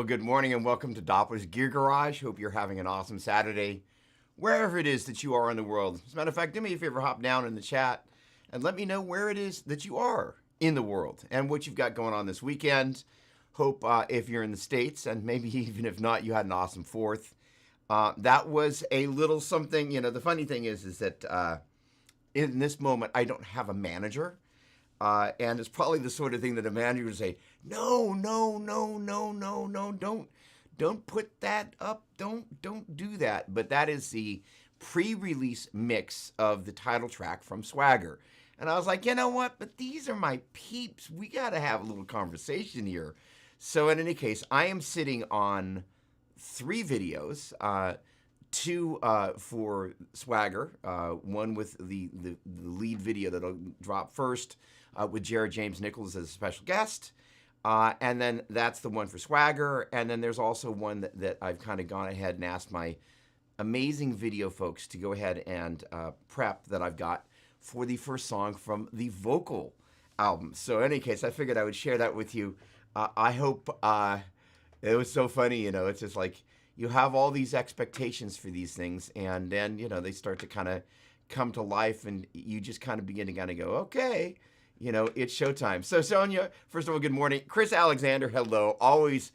good morning and welcome to Doppler'S Gear Garage. Hope you're having an awesome Saturday, wherever it is that you are in the world. As a matter of fact, do me a favor, hop down in the chat and let me know where it is that you are in the world and what you've got going on this weekend. Hope if you're in the States, and maybe even if not, you had an awesome 4th. That was a little something, the funny thing is that in this moment, I don't have a manager. And it's probably the sort of thing that a manager would say, no, don't put that up, don't do that. But that is the pre-release mix of the title track from Swagger. And I was like, you know what, but these are my peeps. We got to have a little conversation here. So in any case, I am sitting on 3 videos, 2 for Swagger, one with the lead video that'll drop first, with Jared James Nichols as a special guest. And then that's the one for Swagger. And then there's also one that I've kind of gone ahead and asked my amazing video folks to go ahead and prep that I've got for the first song from the vocal album. So in any case, I figured I would share that with you. I hope it was so funny, it's just like you have all these expectations for these things and then, they start to kind of come to life and you just kind of begin to kind of go, okay, it's showtime. So Sonia, first of all, good morning. Chris Alexander, hello. Always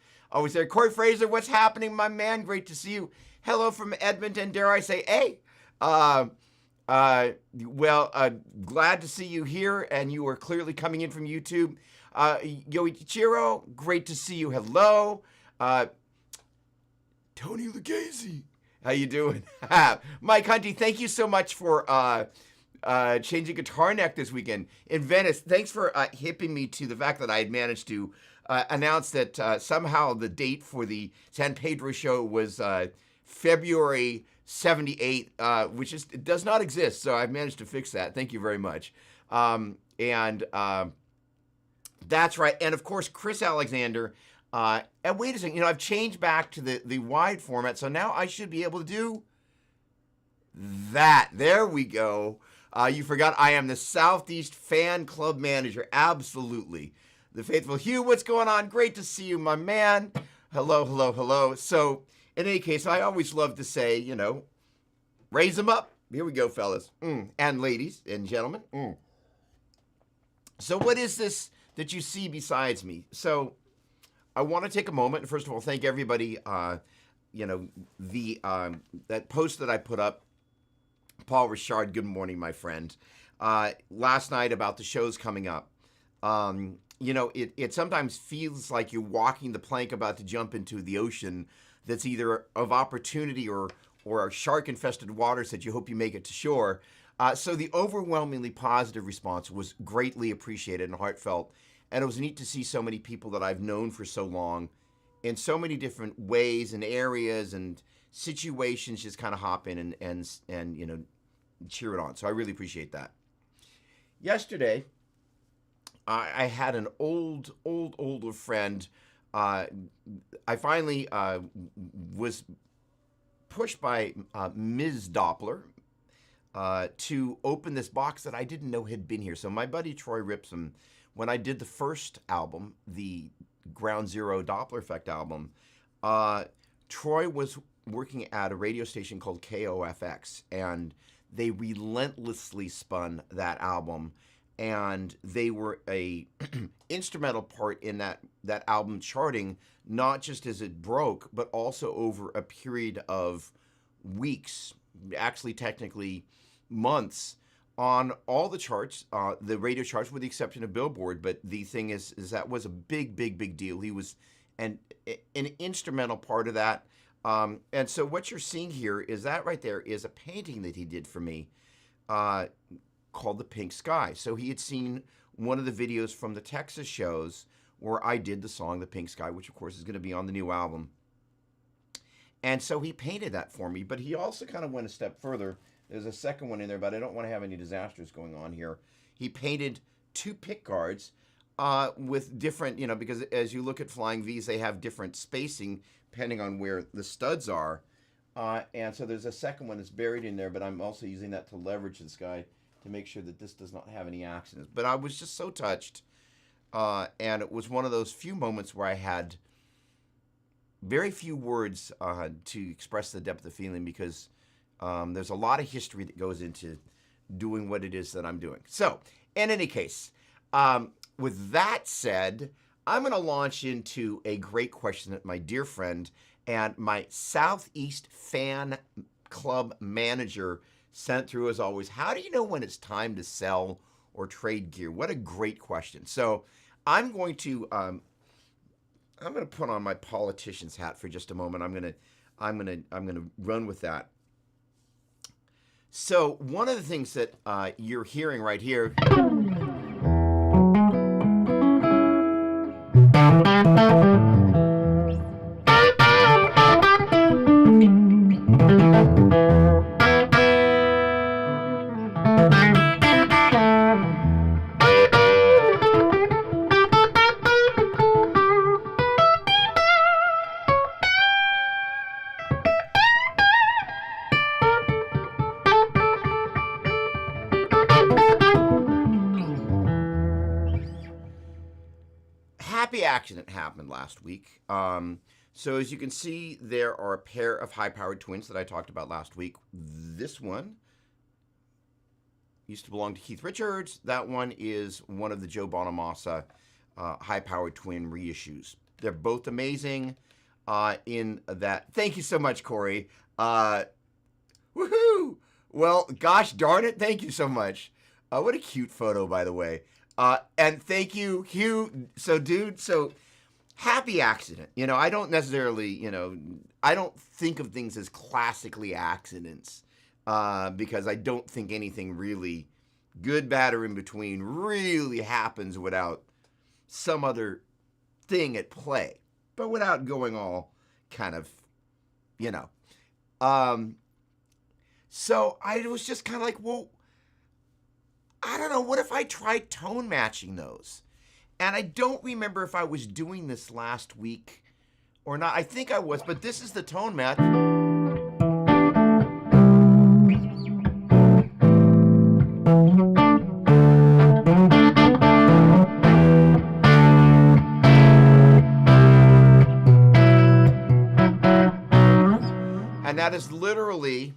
there. Corey Fraser, what's happening, my man? Great to see you. Hello from Edmonton. Dare I say, hey. Glad to see you here, and you are clearly coming in from YouTube. Yoichiro, great to see you. Hello. Tony Lugazy, how you doing? Mike Hunty, thank you so much for changing guitar neck this weekend in Venice. Thanks for hipping me to the fact that I had managed to announce that somehow the date for the San Pedro show was February 78, which does not exist. So I've managed to fix that. Thank you very much. That's right. And of course, Chris Alexander. And wait a second, I've changed back to the wide format. So now I should be able to do that. There we go. You forgot I am the Southeast Fan Club Manager. Absolutely. The faithful Hugh, what's going on? Great to see you, my man. Hello. So, in any case, I always love to say, raise them up. Here we go, fellas. And ladies and gentlemen. So, what is this that you see besides me? So, I want to take a moment and, first of all, thank everybody, that post that I put up, Paul Richard, good morning, my friend. Last night about the shows coming up. It sometimes feels like you're walking the plank about to jump into the ocean that's either of opportunity or shark-infested waters that you hope you make it to shore. So the overwhelmingly positive response was greatly appreciated and heartfelt. And it was neat to see so many people that I've known for so long in so many different ways and areas and situations just kind of hop in and cheer it on. So I really appreciate that. Yesterday, I had an older friend. I finally was pushed by Ms. Doppler to open this box that I didn't know had been here. So my buddy Troy Ripson, when I did the first album, the Ground Zero Doppler Effect album, Troy was working at a radio station called KOFX, and they relentlessly spun that album, and they were a instrumental part in that album charting, not just as it broke, but also over a period of weeks, actually technically months, on all the charts, the radio charts, with the exception of Billboard. But the thing is that was a big deal. He was an instrumental part of that. And so what you're seeing here is that right there is a painting that he did for me called The Pink Sky. So he had seen one of the videos from the Texas shows where I did the song The Pink Sky, which of course is going to be on the new album. And so he painted that for me, but he also kind of went a step further. There's a second one in there, but I don't want to have any disasters going on here. He painted 2 pick guards with different, because as you look at Flying V's, they have different spacing depending on where the studs are. And so there's a second one that's buried in there, but I'm also using that to leverage this guy to make sure that this does not have any accidents. But I was just so touched. And it was one of those few moments where I had very few words to express the depth of feeling because there's a lot of history that goes into doing what it is that I'm doing. So, in any case, with that said, I'm going to launch into a great question that my dear friend and my Southeast fan club manager sent through as always. How do you know when it's time to sell or trade gear? What a great question. So I'm going to put on my politician's hat for just a moment. I'm gonna run with that. So one of the things that you're hearing right here. Happy accident happened last week. So as you can see, there are a pair of high-powered twins that I talked about last week. This one used to belong to Keith Richards. That one is one of the Joe Bonamassa high-powered twin reissues. They're both amazing in that. Thank you so much, Corey. Woohoo! Well, gosh darn it, thank you so much. What a cute photo, by the way. And thank you, Hugh. So happy accident. I don't necessarily, I don't think of things as classically accidents because I don't think anything really good, bad, or in between really happens without some other thing at play, but without going all kind of, So I was just kind of like, well, I don't know, what if I tried tone matching those? And I don't remember if I was doing this last week or not. I think I was, but this is the tone match. And that is literally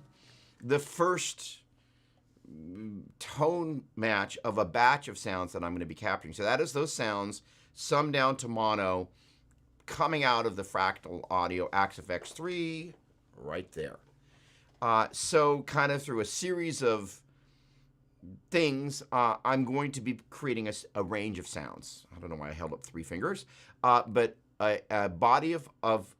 the first tone match of a batch of sounds that I'm going to be capturing. So that is those sounds summed down to mono coming out of the Fractal Audio Axe-FX 3 right there. So kind of through a series of things, I'm going to be creating a range of sounds. I don't know why I held up three fingers, but a body of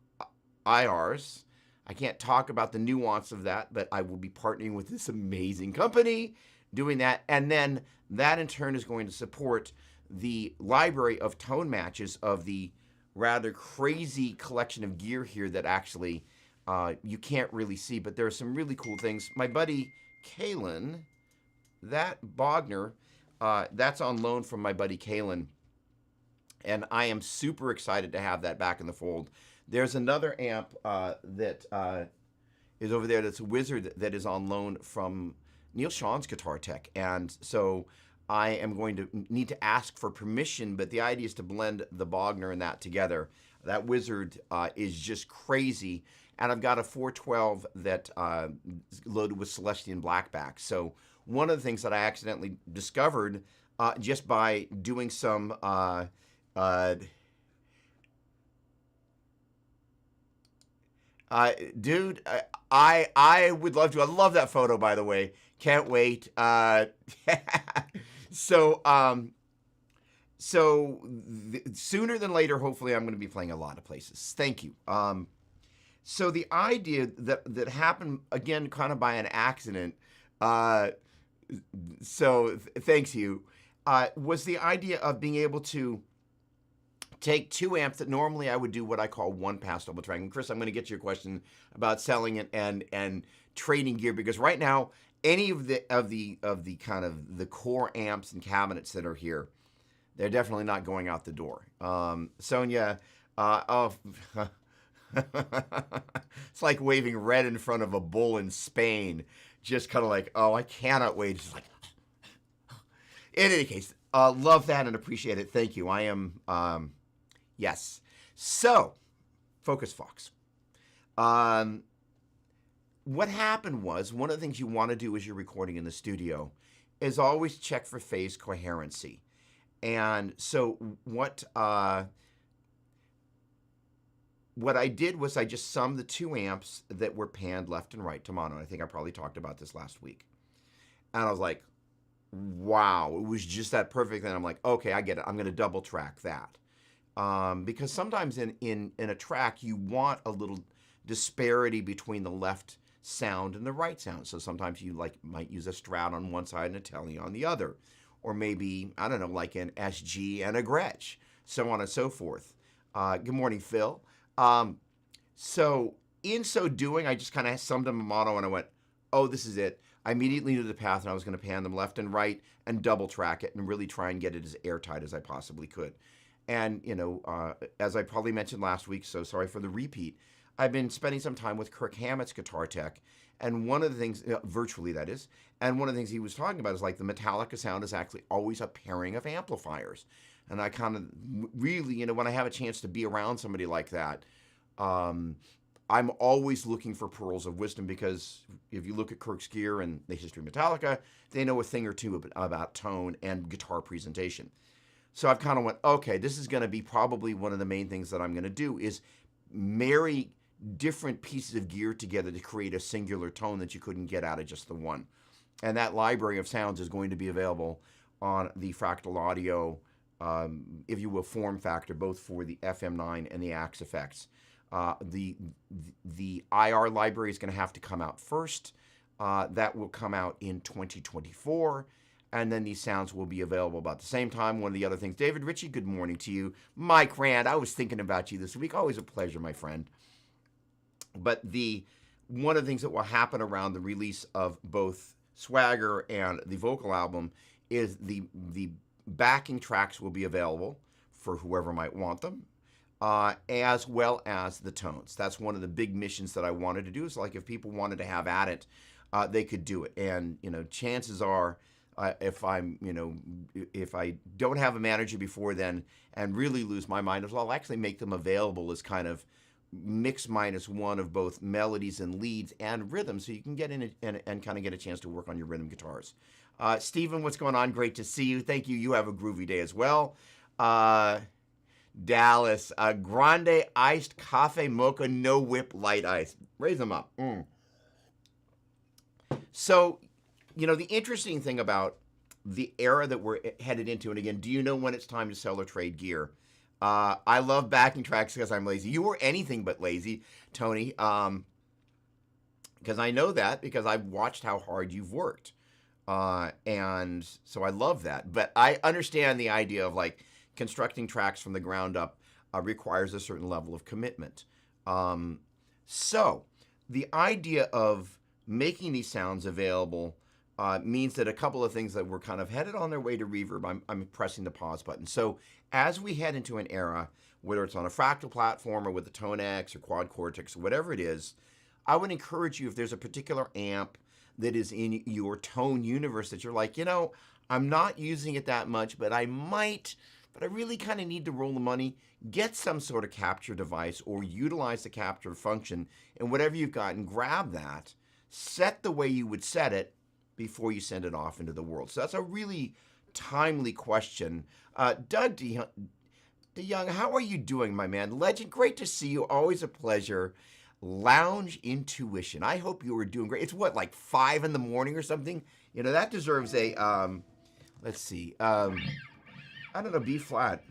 IRs. I can't talk about the nuance of that, but I will be partnering with this amazing company doing that. And then that in turn is going to support the library of tone matches of the rather crazy collection of gear here that actually you can't really see, but there are some really cool things. My buddy Kalen, that Bogner, that's on loan from my buddy Kalen, and I am super excited to have that back in the fold. There's another amp that is over there that's a Wizard that is on loan from Neil Sean's Guitar Tech. And so I am going to need to ask for permission, but the idea is to blend the Bogner and that together. That Wizard is just crazy. And I've got a 412 that is loaded with Celestian Blackback. So one of the things that I accidentally discovered just by doing some dude, I would love to. I love that photo, by the way. Can't wait. So sooner than later, hopefully, I'm going to be playing a lot of places. Thank you. So the idea that happened again, kind of by an accident. Thanks, you. Was the idea of being able to take two amps that normally I would do what I call one pass double track. And Chris, I'm going to get your question about selling it and trading gear, because right now any of the kind of the core amps and cabinets that are here, they're definitely not going out the door. Sonia, it's like waving red in front of a bull in Spain. Just kind of like, oh, I cannot wait. Just like, in any case, love that and appreciate it. Thank you. I am, yes. So, Focus Fox. What happened was, one of the things you want to do as you're recording in the studio is always check for phase coherency. And so what I did was I just summed the 2 amps that were panned left and right to mono. I think I probably talked about this last week. And I was like, wow, it was just that perfect. And I'm like, okay, I get it. I'm going to double track that. Because sometimes in a track, you want a little disparity between the left sound and the right sound. So sometimes you might use a Strat on one side and a Tele on the other. Or maybe, I don't know, like an SG and a Gretsch, so on and so forth. Good morning, Phil. So in so doing, I just kind of summed them a mono and I went, oh, this is it. I immediately knew the path and I was going to pan them left and right and double track it and really try and get it as airtight as I possibly could. And, as I probably mentioned last week, so sorry for the repeat, I've been spending some time with Kirk Hammett's guitar tech. And one of the things, virtually that is, and one of the things he was talking about is like the Metallica sound is actually always a pairing of amplifiers. And I kind of really, when I have a chance to be around somebody like that, I'm always looking for pearls of wisdom, because if you look at Kirk's gear and the history of Metallica, they know a thing or two about tone and guitar presentation. So I've kind of went, okay, this is going to be probably one of the main things that I'm going to do is marry different pieces of gear together to create a singular tone that you couldn't get out of just the one. And that library of sounds is going to be available on the Fractal Audio, if you will, form factor, both for the FM9 and the Axe effects. The IR library is going to have to come out first. That will come out in 2024. And then these sounds will be available about the same time. One of the other things, David Ritchie, good morning to you. Mike Rand, I was thinking about you this week. Always a pleasure, my friend. But one of the things that will happen around the release of both Swagger and the vocal album is the backing tracks will be available for whoever might want them, as well as the tones. That's one of the big missions that I wanted to do. Is like if people wanted to have at it, they could do it. And chances are, if I don't have a manager before then and really lose my mind, I'll actually make them available as kind of mix minus one of both melodies and leads and rhythm, so you can get in and kind of get a chance to work on your rhythm guitars. Stephen, what's going on? Great to see you. Thank you. You have a groovy day as well. Dallas, grande iced cafe mocha, no whip, light ice. Raise them up. So, the interesting thing about the era that we're headed into, and again, do you know when it's time to sell or trade gear? I love backing tracks because I'm lazy. You were anything but lazy, Tony, because I know that because I've watched how hard you've worked. And so I love that. But I understand the idea of like constructing tracks from the ground up requires a certain level of commitment. So the idea of making these sounds available means that a couple of things that were kind of headed on their way to reverb, I'm pressing the pause button. So as we head into an era, whether it's on a Fractal platform or with the Tone X or Quad Cortex or whatever it is, I would encourage you, if there's a particular amp that is in your tone universe that you're like, I'm not using it that much, but I might, but I really kind of need to roll the money, get some sort of capture device or utilize the capture function in whatever you've got and grab that, set the way you would set it before you send it off into the world. So that's a really timely question. Doug DeYoung, how are you doing, my man? Legend, great to see you. Always a pleasure. Lounge Intuition. I hope you are doing great. It's what, like 5 in the morning or something? That deserves a, let's see, I don't know, B flat.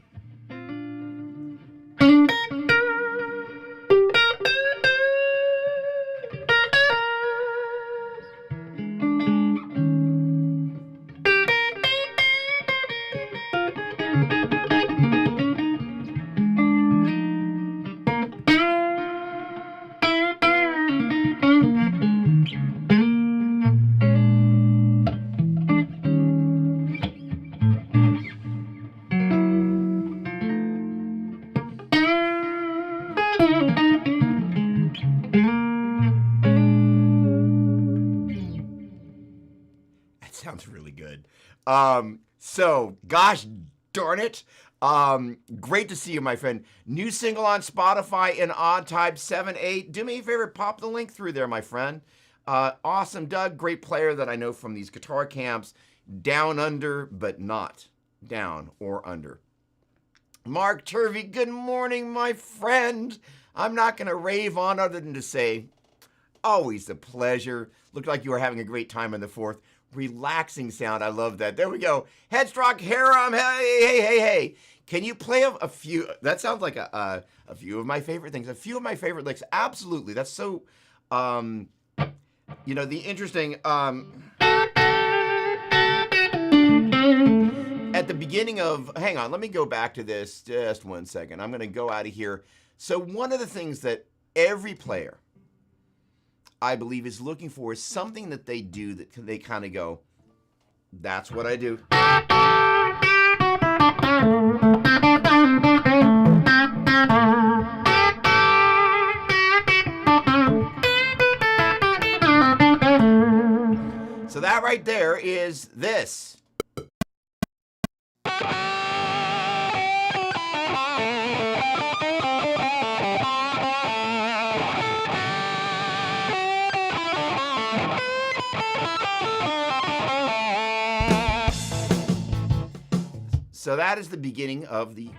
Sounds really good. So, gosh darn it, Great to see you, my friend. New single on Spotify in odd type 7/8. Do me a favor, pop the link through there, my friend. Awesome, Doug. Great player that I know from these guitar camps. Down under, but not down or under. Mark Turvey, good morning, my friend. I'm not going to rave on other than to say, always a pleasure. Looked like you were having a great time in the fourth. Relaxing sound. I love that. There we go. Headstock Haram. Hey. Can you play a few? That sounds like a few of my favorite things. A few of my favorite licks. Absolutely. That's so, the interesting, at the beginning of, hang on, let me go back to this just 1 second. I'm going to go out of here. So one of the things that every player, I believe, is looking for is something that they do that they kind of go, that's what I do. So that right there is this. So that is the beginning of the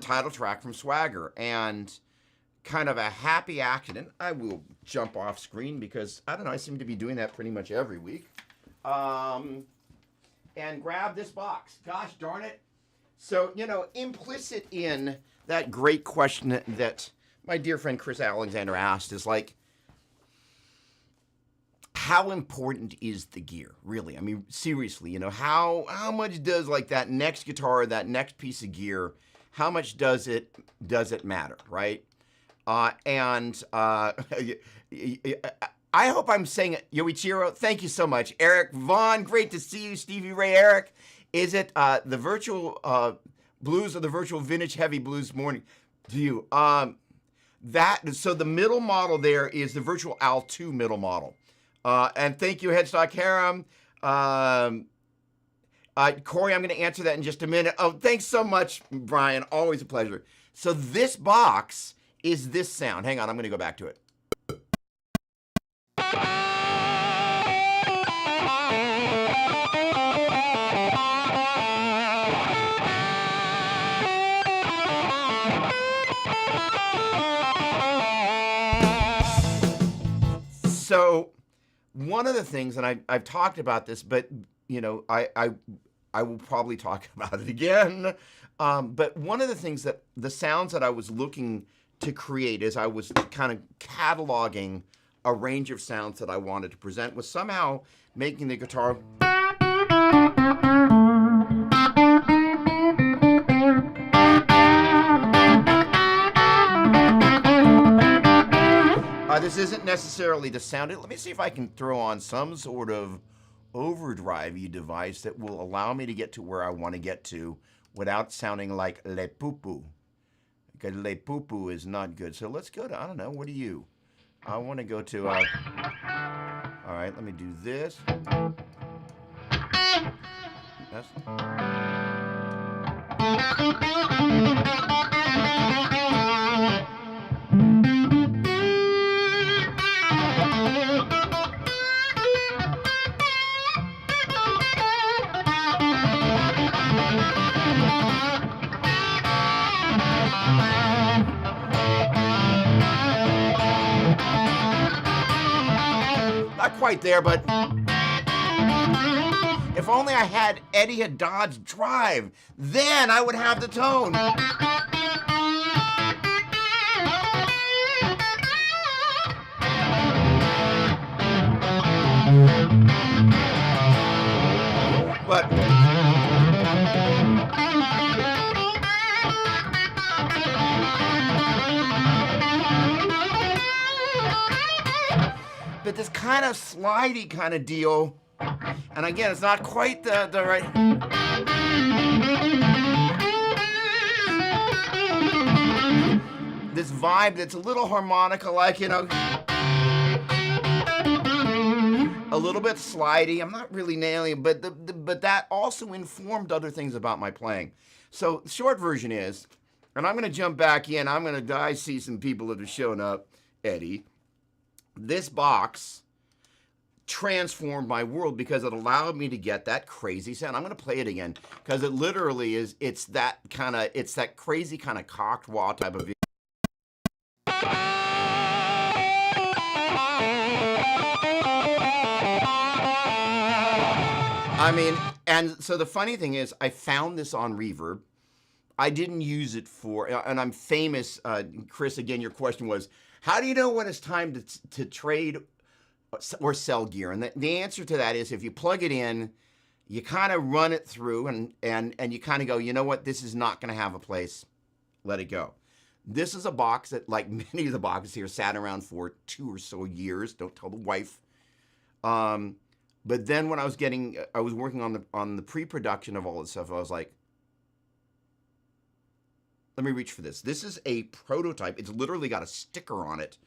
title track from Swagger, and kind of a happy accident. I will jump off screen because I don't know, I seem to be doing that pretty much every week. And grab this box. Gosh darn it. So, implicit in that great question that my dear friend Chris Alexander asked is like, how important is the gear, really? I mean, seriously, how much does like that next guitar, that next piece of gear, how much does it matter, right? I hope I'm saying it, Yoichiro, thank you so much. Eric Vaughn, great to see you. Stevie Ray Eric, is it the virtual blues or the virtual vintage heavy blues morning view? So the middle model there is the virtual Al 2 middle model. And thank you, Headstock Harem. Corey, I'm going to answer that in just a minute. Oh, thanks so much, Brian. Always a pleasure. So this box is this sound. Hang on, I'm going to go back to it. So one of the things, and I've talked about this, but I will probably talk about it again. But one of the things that the sounds that I was looking to create as I was kind of cataloging a range of sounds that I wanted to present was somehow making the guitar this isn't necessarily the sound. Let me see if I can throw on some sort of overdrive-y device that will allow me to get to where I want to get to without sounding like Le Poo-Poo. Because Le Poo-Poo is not good. So let's go to, I don't know, what do you? I want to go to, all right, let me do this. That's... Not quite there, but if only I had Eddie Haddad's drive, then I would have the tone. But this kind of slidey kind of deal, and again, it's not quite the right. vibe that's a little harmonica, like, a little bit slidey. I'm not really nailing it, but that also informed other things about my playing. So the short version is, and I'm going to jump back in. I see some people that have shown up, Eddie. This box transformed my world because it allowed me to get that crazy sound. I'm going to play it again because it literally is, it's that crazy kind of cocked wah type of. I mean, and so the funny thing is, I found this on Reverb. I didn't use it for, and I'm famous. Chris, again, your question was, how do you know when it's time to trade or sell gear? And the answer to that is, if you plug it in, you kind of run it through, and you kind of go, you know what, this is not going to have a place. Let it go. This is a box that, like many of the boxes here, sat around for 2 or so years. Don't tell the wife. But then when I was working on the pre-production of all this stuff, I was like, let me reach for this. This is a prototype. It's literally got a sticker on it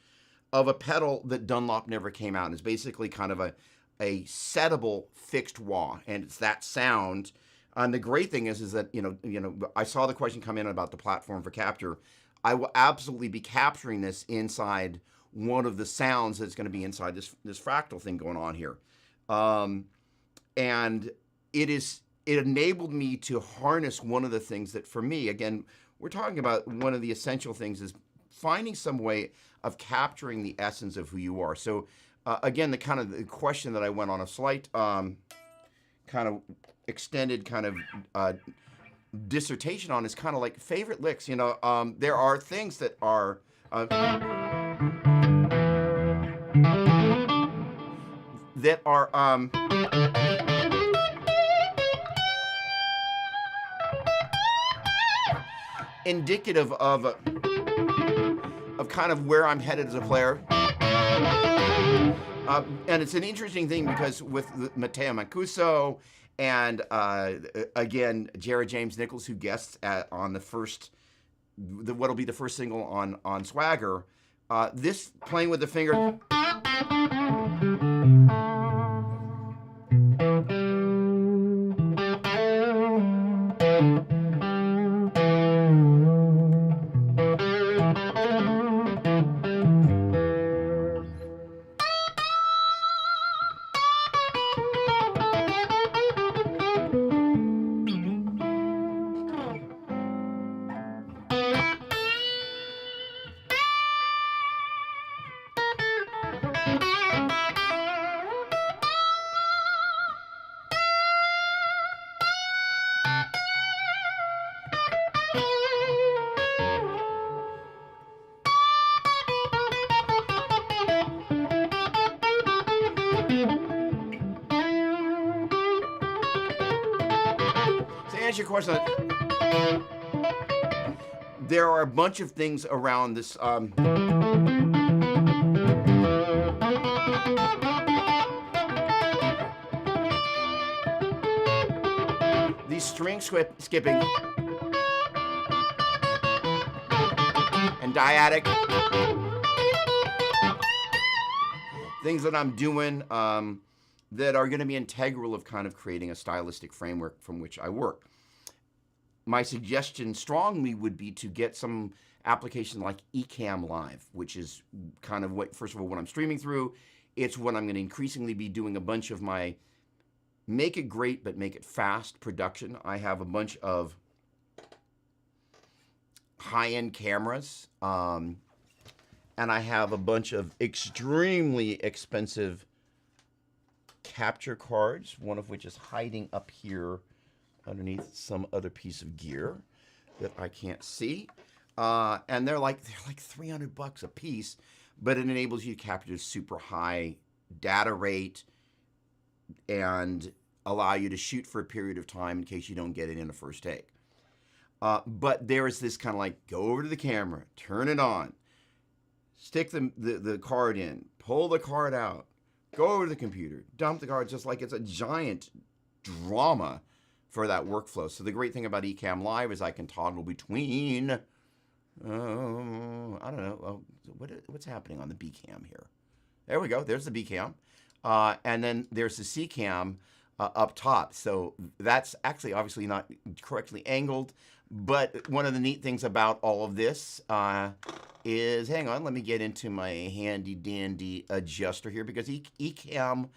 of a pedal that Dunlop never came out. It's basically kind of a settable fixed wah, and it's that sound. And the great thing is that I saw the question come in about the platform for capture. I will absolutely be capturing this inside one of the sounds that's going to be inside this fractal thing going on here. And it enabled me to harness one of the things that, for me, again, we're talking about one of the essential things is finding some way of capturing the essence of who you are. So again, the question that I went on a slight kind of extended kind of dissertation on is kind of like favorite licks. There are things that are indicative of kind of where I'm headed as a player. And it's an interesting thing because with Matteo Mancuso and again Jared James Nichols, who guests on what'll be the first single on Swagger, this playing with the finger. Your question. There are a bunch of things around this. These string skipping and dyadic things that I'm doing that are going to be integral of kind of creating a stylistic framework from which I work. My suggestion strongly would be to get some application like Ecamm Live, which is kind of what I'm streaming through. It's what I'm going to increasingly be doing a bunch of my make it great but make it fast production. I have a bunch of high-end cameras, and I have a bunch of extremely expensive capture cards, one of which is hiding up here underneath some other piece of gear that I can't see, and they're like $300 a piece, but it enables you to capture super high data rate and allow you to shoot for a period of time in case you don't get it in the first take. But there is this kind of like, go over to the camera, turn it on, stick the card in, pull the card out, go over to the computer, dump the card, just like it's a giant drama for that workflow. So the great thing about Ecamm Live is I can toggle between I don't know. What's happening on the B cam here? There we go. There's the B cam. And then there's the C cam up top. So that's actually obviously not correctly angled. But one of the neat things about all of this is, hang on, let me get into my handy dandy adjuster here, because Ecamm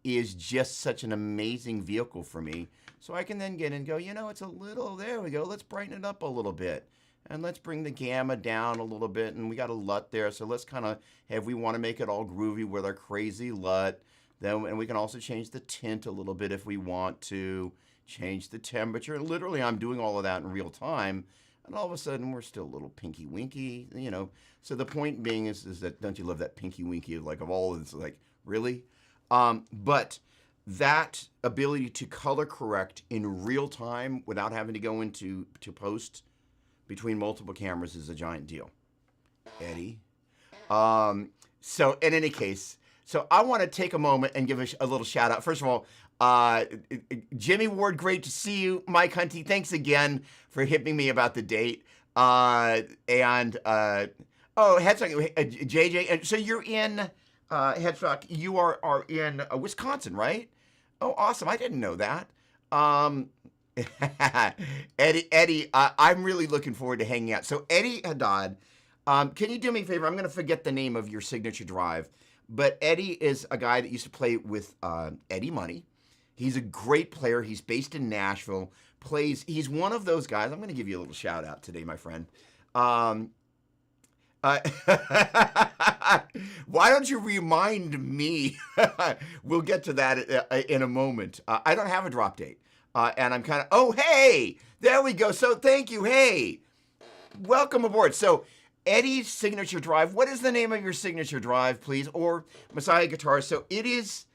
is just such an amazing vehicle for me. So I can then get in and go, it's a little, there we go, let's brighten it up a little bit. And let's bring the gamma down a little bit. And we got a LUT there, so let's kind of, if we want to make it all groovy with our crazy LUT, and we can also change the tint a little bit if we want to, change the temperature. Literally, I'm doing all of that in real time. And all of a sudden, we're still a little pinky winky, So the point being is that, don't you love that pinky winky, like, of all, it's like, really? But that ability to color correct in real time without having to go into post between multiple cameras is a giant deal. Eddie. So in any case, so I want to take a moment and give a little shout out. First of all, Jimmy Ward, great to see you. Mike Hunty, thanks again for hitting me about the date. Headstock, JJ, and so you're in Headstock. You are in Wisconsin, right? Oh, awesome! I didn't know that. Eddie, I'm really looking forward to hanging out. So Eddie Haddad, can you do me a favor? I'm going to forget the name of your signature drive, but Eddie is a guy that used to play with Eddie Money. He's a great player. He's based in Nashville. He's one of those guys. I'm going to give you a little shout out today, my friend. Why don't you remind me? We'll get to that in a moment. I don't have a drop date. And I'm kind of, oh, hey, there we go. So thank you. Hey, welcome aboard. So Eddie's signature drive. What is the name of your signature drive, please? Or Messiah Guitar. So it is,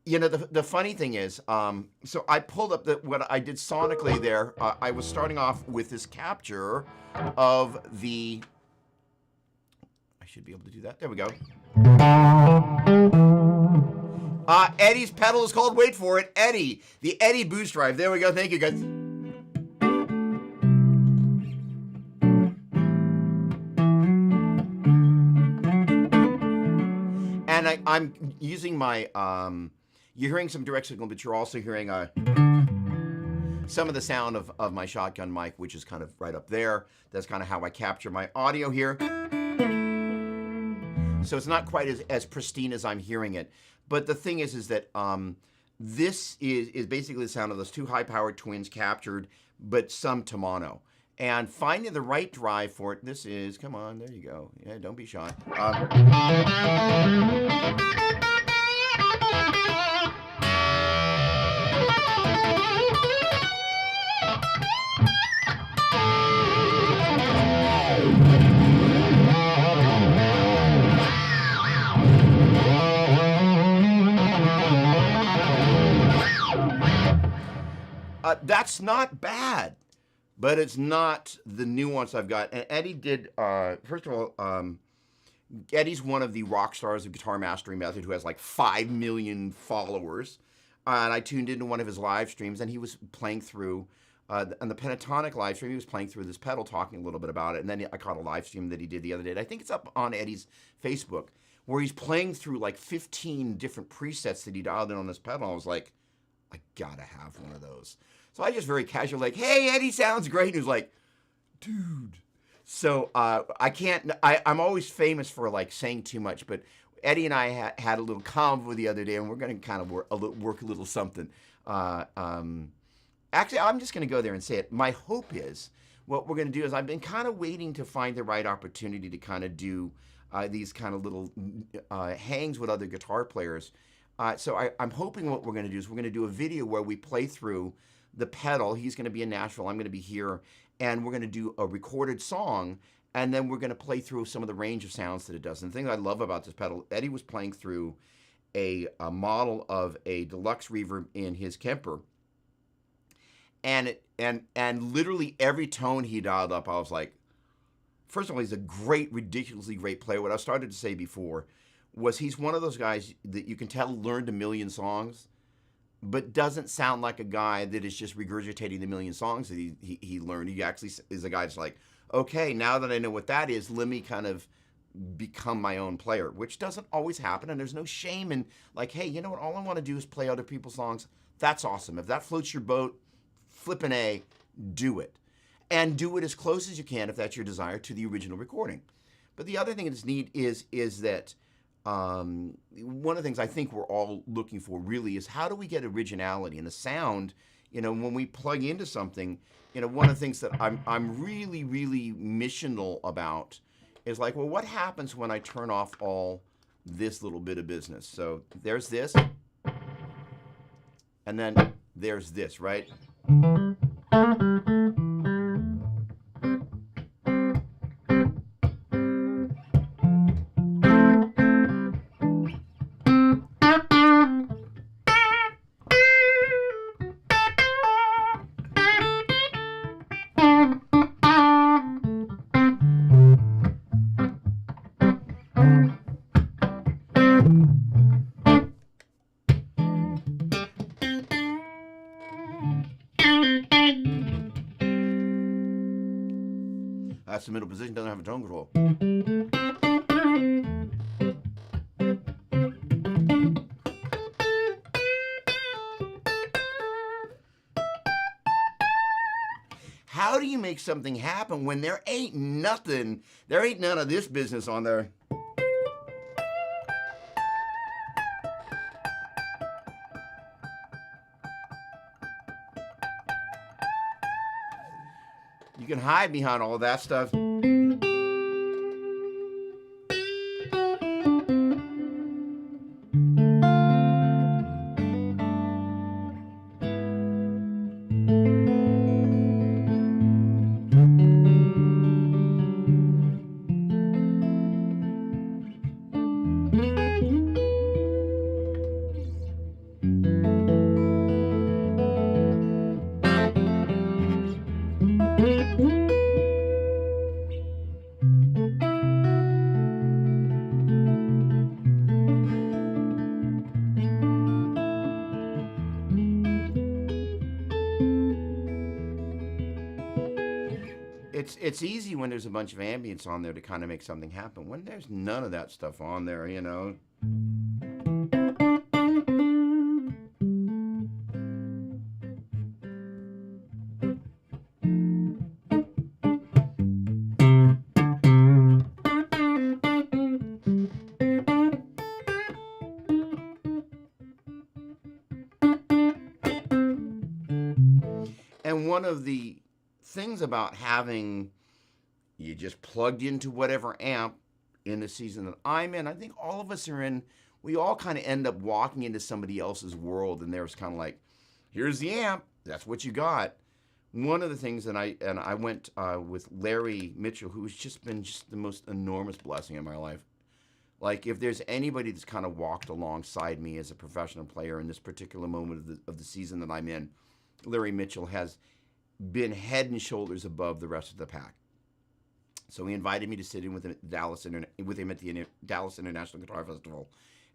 the funny thing is, so I pulled up what I did sonically there. I was starting off with this capture of the, I should be able to do that. There we go. Eddie's pedal is called, wait for it, Eddie. The Eddie Boost Drive. There we go. Thank you, guys. And I'm using my, you're hearing some direct signal, but you're also hearing some of the sound of my shotgun mic, which is kind of right up there. That's kind of how I capture my audio here. So it's not quite as pristine as I'm hearing it. But the thing is that this is basically the sound of those two high-powered twins captured, but some to mono. And finding the right drive for it, this is, come on, there you go. Yeah, don't be shy. That's not bad, but it's not the nuance I've got. And Eddie did, first of all, Eddie's one of the rock stars of Guitar Mastering Method who has like 5 million followers. And I tuned into one of his live streams, and he was playing through, on the pentatonic live stream, he was playing through this pedal, talking a little bit about it. And then I caught a live stream that he did the other day. And I think it's up on Eddie's Facebook, where he's playing through like 15 different presets that he dialed in on this pedal. I was like, I gotta have one of those. So I just very casual, like, hey, Eddie, sounds great. And he was like, dude. So I'm always famous for like saying too much, but Eddie and I had a little convo the other day, and we're going to kind of work a little something. Actually, I'm just going to go there and say it. My hope is, what we're going to do is, I've been kind of waiting to find the right opportunity to kind of do these kind of little hangs with other guitar players. So I'm hoping what we're going to do is we're going to do a video where we play through the pedal. He's going to be in Nashville. I'm going to be here. And we're going to do a recorded song. And then we're going to play through some of the range of sounds that it does. And the thing I love about this pedal, Eddie was playing through a model of a deluxe reverb in his Kemper. And literally every tone he dialed up, I was like, first of all, he's a great, ridiculously great player. What I started to say before was he's one of those guys that you can tell learned a million songs, but doesn't sound like a guy that is just regurgitating the million songs that he learned. He actually is a guy that's like, okay, now that I know what that is, let me kind of become my own player, which doesn't always happen. And there's no shame in, like, hey, you know what? All I want to do is play other people's songs. That's awesome. If that floats your boat, flip an A, do it. And do it as close as you can, if that's your desire, to the original recording. But the other thing that's neat is that one of the things I think we're all looking for really is, how do we get originality? And the sound, when we plug into something, one of the things that I'm really, really missional about is like, well, what happens when I turn off all this little bit of business? So there's this, and then there's this, right? That's the middle position, doesn't have a tone control. How do you make something happen when there ain't none of this business on there? You can hide behind all that stuff. It's easy when there's a bunch of ambience on there to kind of make something happen. When there's none of that stuff on there, And one of the things about having you just plugged into whatever amp in the season that I'm in, I think all of us are in, we all kind of end up walking into somebody else's world, and there's kind of like, here's the amp, that's what you got. One of the things that I went with Larry Mitchell, who's just been just the most enormous blessing in my life. Like, if there's anybody that's kind of walked alongside me as a professional player in this particular moment of the season that I'm in, Larry Mitchell has been head and shoulders above the rest of the pack. So he invited me to sit in with him at the Dallas International Guitar Festival.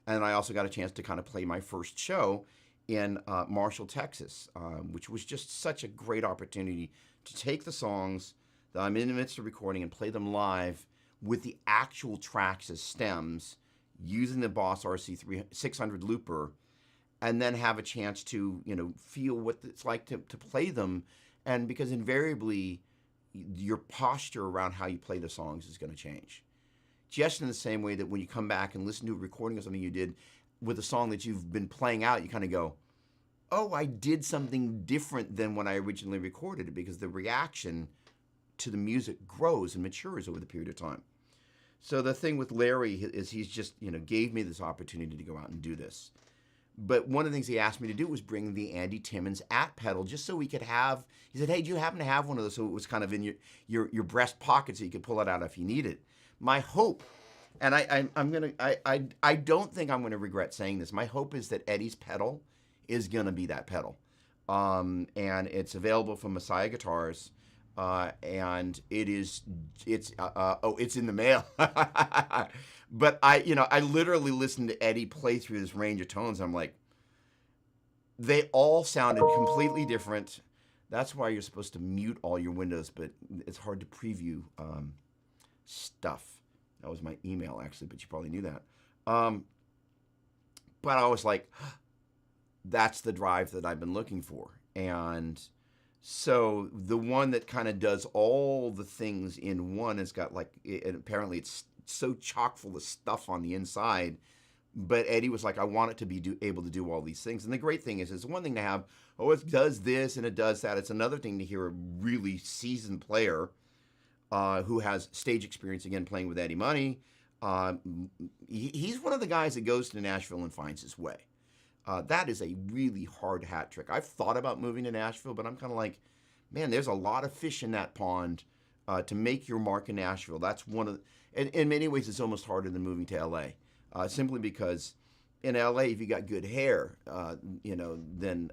And I also got a chance to kind of play my first show in Marshall, Texas, which was just such a great opportunity to take the songs that I'm in the midst of recording and play them live with the actual tracks as stems, using the Boss RC 600 looper, and then have a chance to, feel what it's like to play them. And because invariably, your posture around how you play the songs is going to change. Just in the same way that when you come back and listen to a recording of something you did with a song that you've been playing out, you kind of go, oh, I did something different than when I originally recorded it, because the reaction to the music grows and matures over the period of time. So the thing with Larry is he's just, gave me this opportunity to go out and do this. But one of the things he asked me to do was bring the Andy Timmons at pedal, just so we could have, he said, hey, do you happen to have one of those? So it was kind of in your breast pocket so you could pull it out if you need it. My hope, and I don't think I'm gonna regret saying this, my hope is that Eddie's pedal is gonna be that pedal. And it's available from Messiah Guitars. And it's in the mail. But I literally listened to Eddie play through this range of tones. I'm like, they all sounded completely different. That's why you're supposed to mute all your windows, but it's hard to preview stuff. That was my email, actually, but you probably knew that. But I was like, that's the drive that I've been looking for. And so the one that kind of does all the things in one has got like, and apparently it's so chock full of stuff on the inside. But Eddie was like, I want it to be able to do all these things. And the great thing is, it's one thing to have, oh, it does this and it does that. It's another thing to hear a really seasoned player who has stage experience, again, playing with Eddie Money. He's one of the guys that goes to Nashville and finds his way. That is a really hard hat trick. I've thought about moving to Nashville, but I'm kind of like, man, there's a lot of fish in that pond to make your mark in Nashville. That's one of, in many ways, it's almost harder than moving to LA. Simply because in LA, if you got good hair, then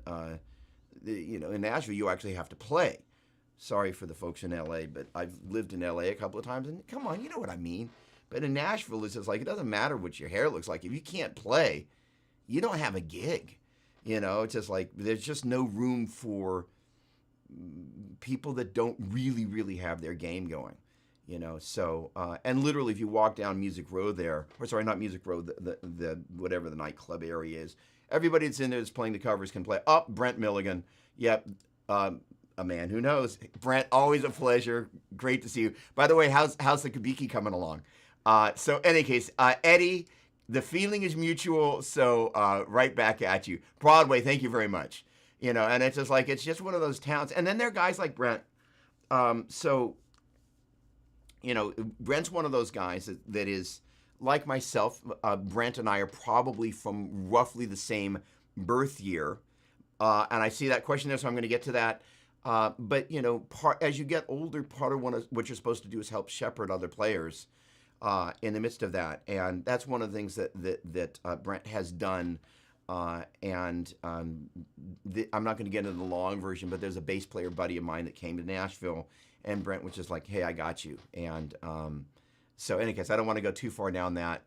in Nashville you actually have to play. Sorry for the folks in LA, but I've lived in LA a couple of times, and come on, you know what I mean. But in Nashville, it's just like, it doesn't matter what your hair looks like. If you can't play, you don't have a gig. It's just like, there's just no room for people that don't really, really have their game going. So, and literally if you walk down Music Row there, or sorry, not Music Row, the whatever the nightclub area is, everybody that's in there that's playing the covers can play. Oh, Brent Milligan. Yep. A man who knows. Brent, always a pleasure. Great to see you. By the way, how's the Kabiki coming along? So any case, Eddie, the feeling is mutual. So, right back at you. Broadway, thank you very much. And it's just like, it's just one of those towns. And then there are guys like Brent. Brent's one of those guys that is like myself. Brent and I are probably from roughly the same birth year. And I see that question there, so I'm going to get to that. But as you get older, part of what you're supposed to do is help shepherd other players in the midst of that. And that's one of the things that Brent has done. I'm not going to get into the long version, but there's a bass player buddy of mine that came to Nashville, and Brent was just like, hey, I got you. And so in any case, I don't want to go too far down that.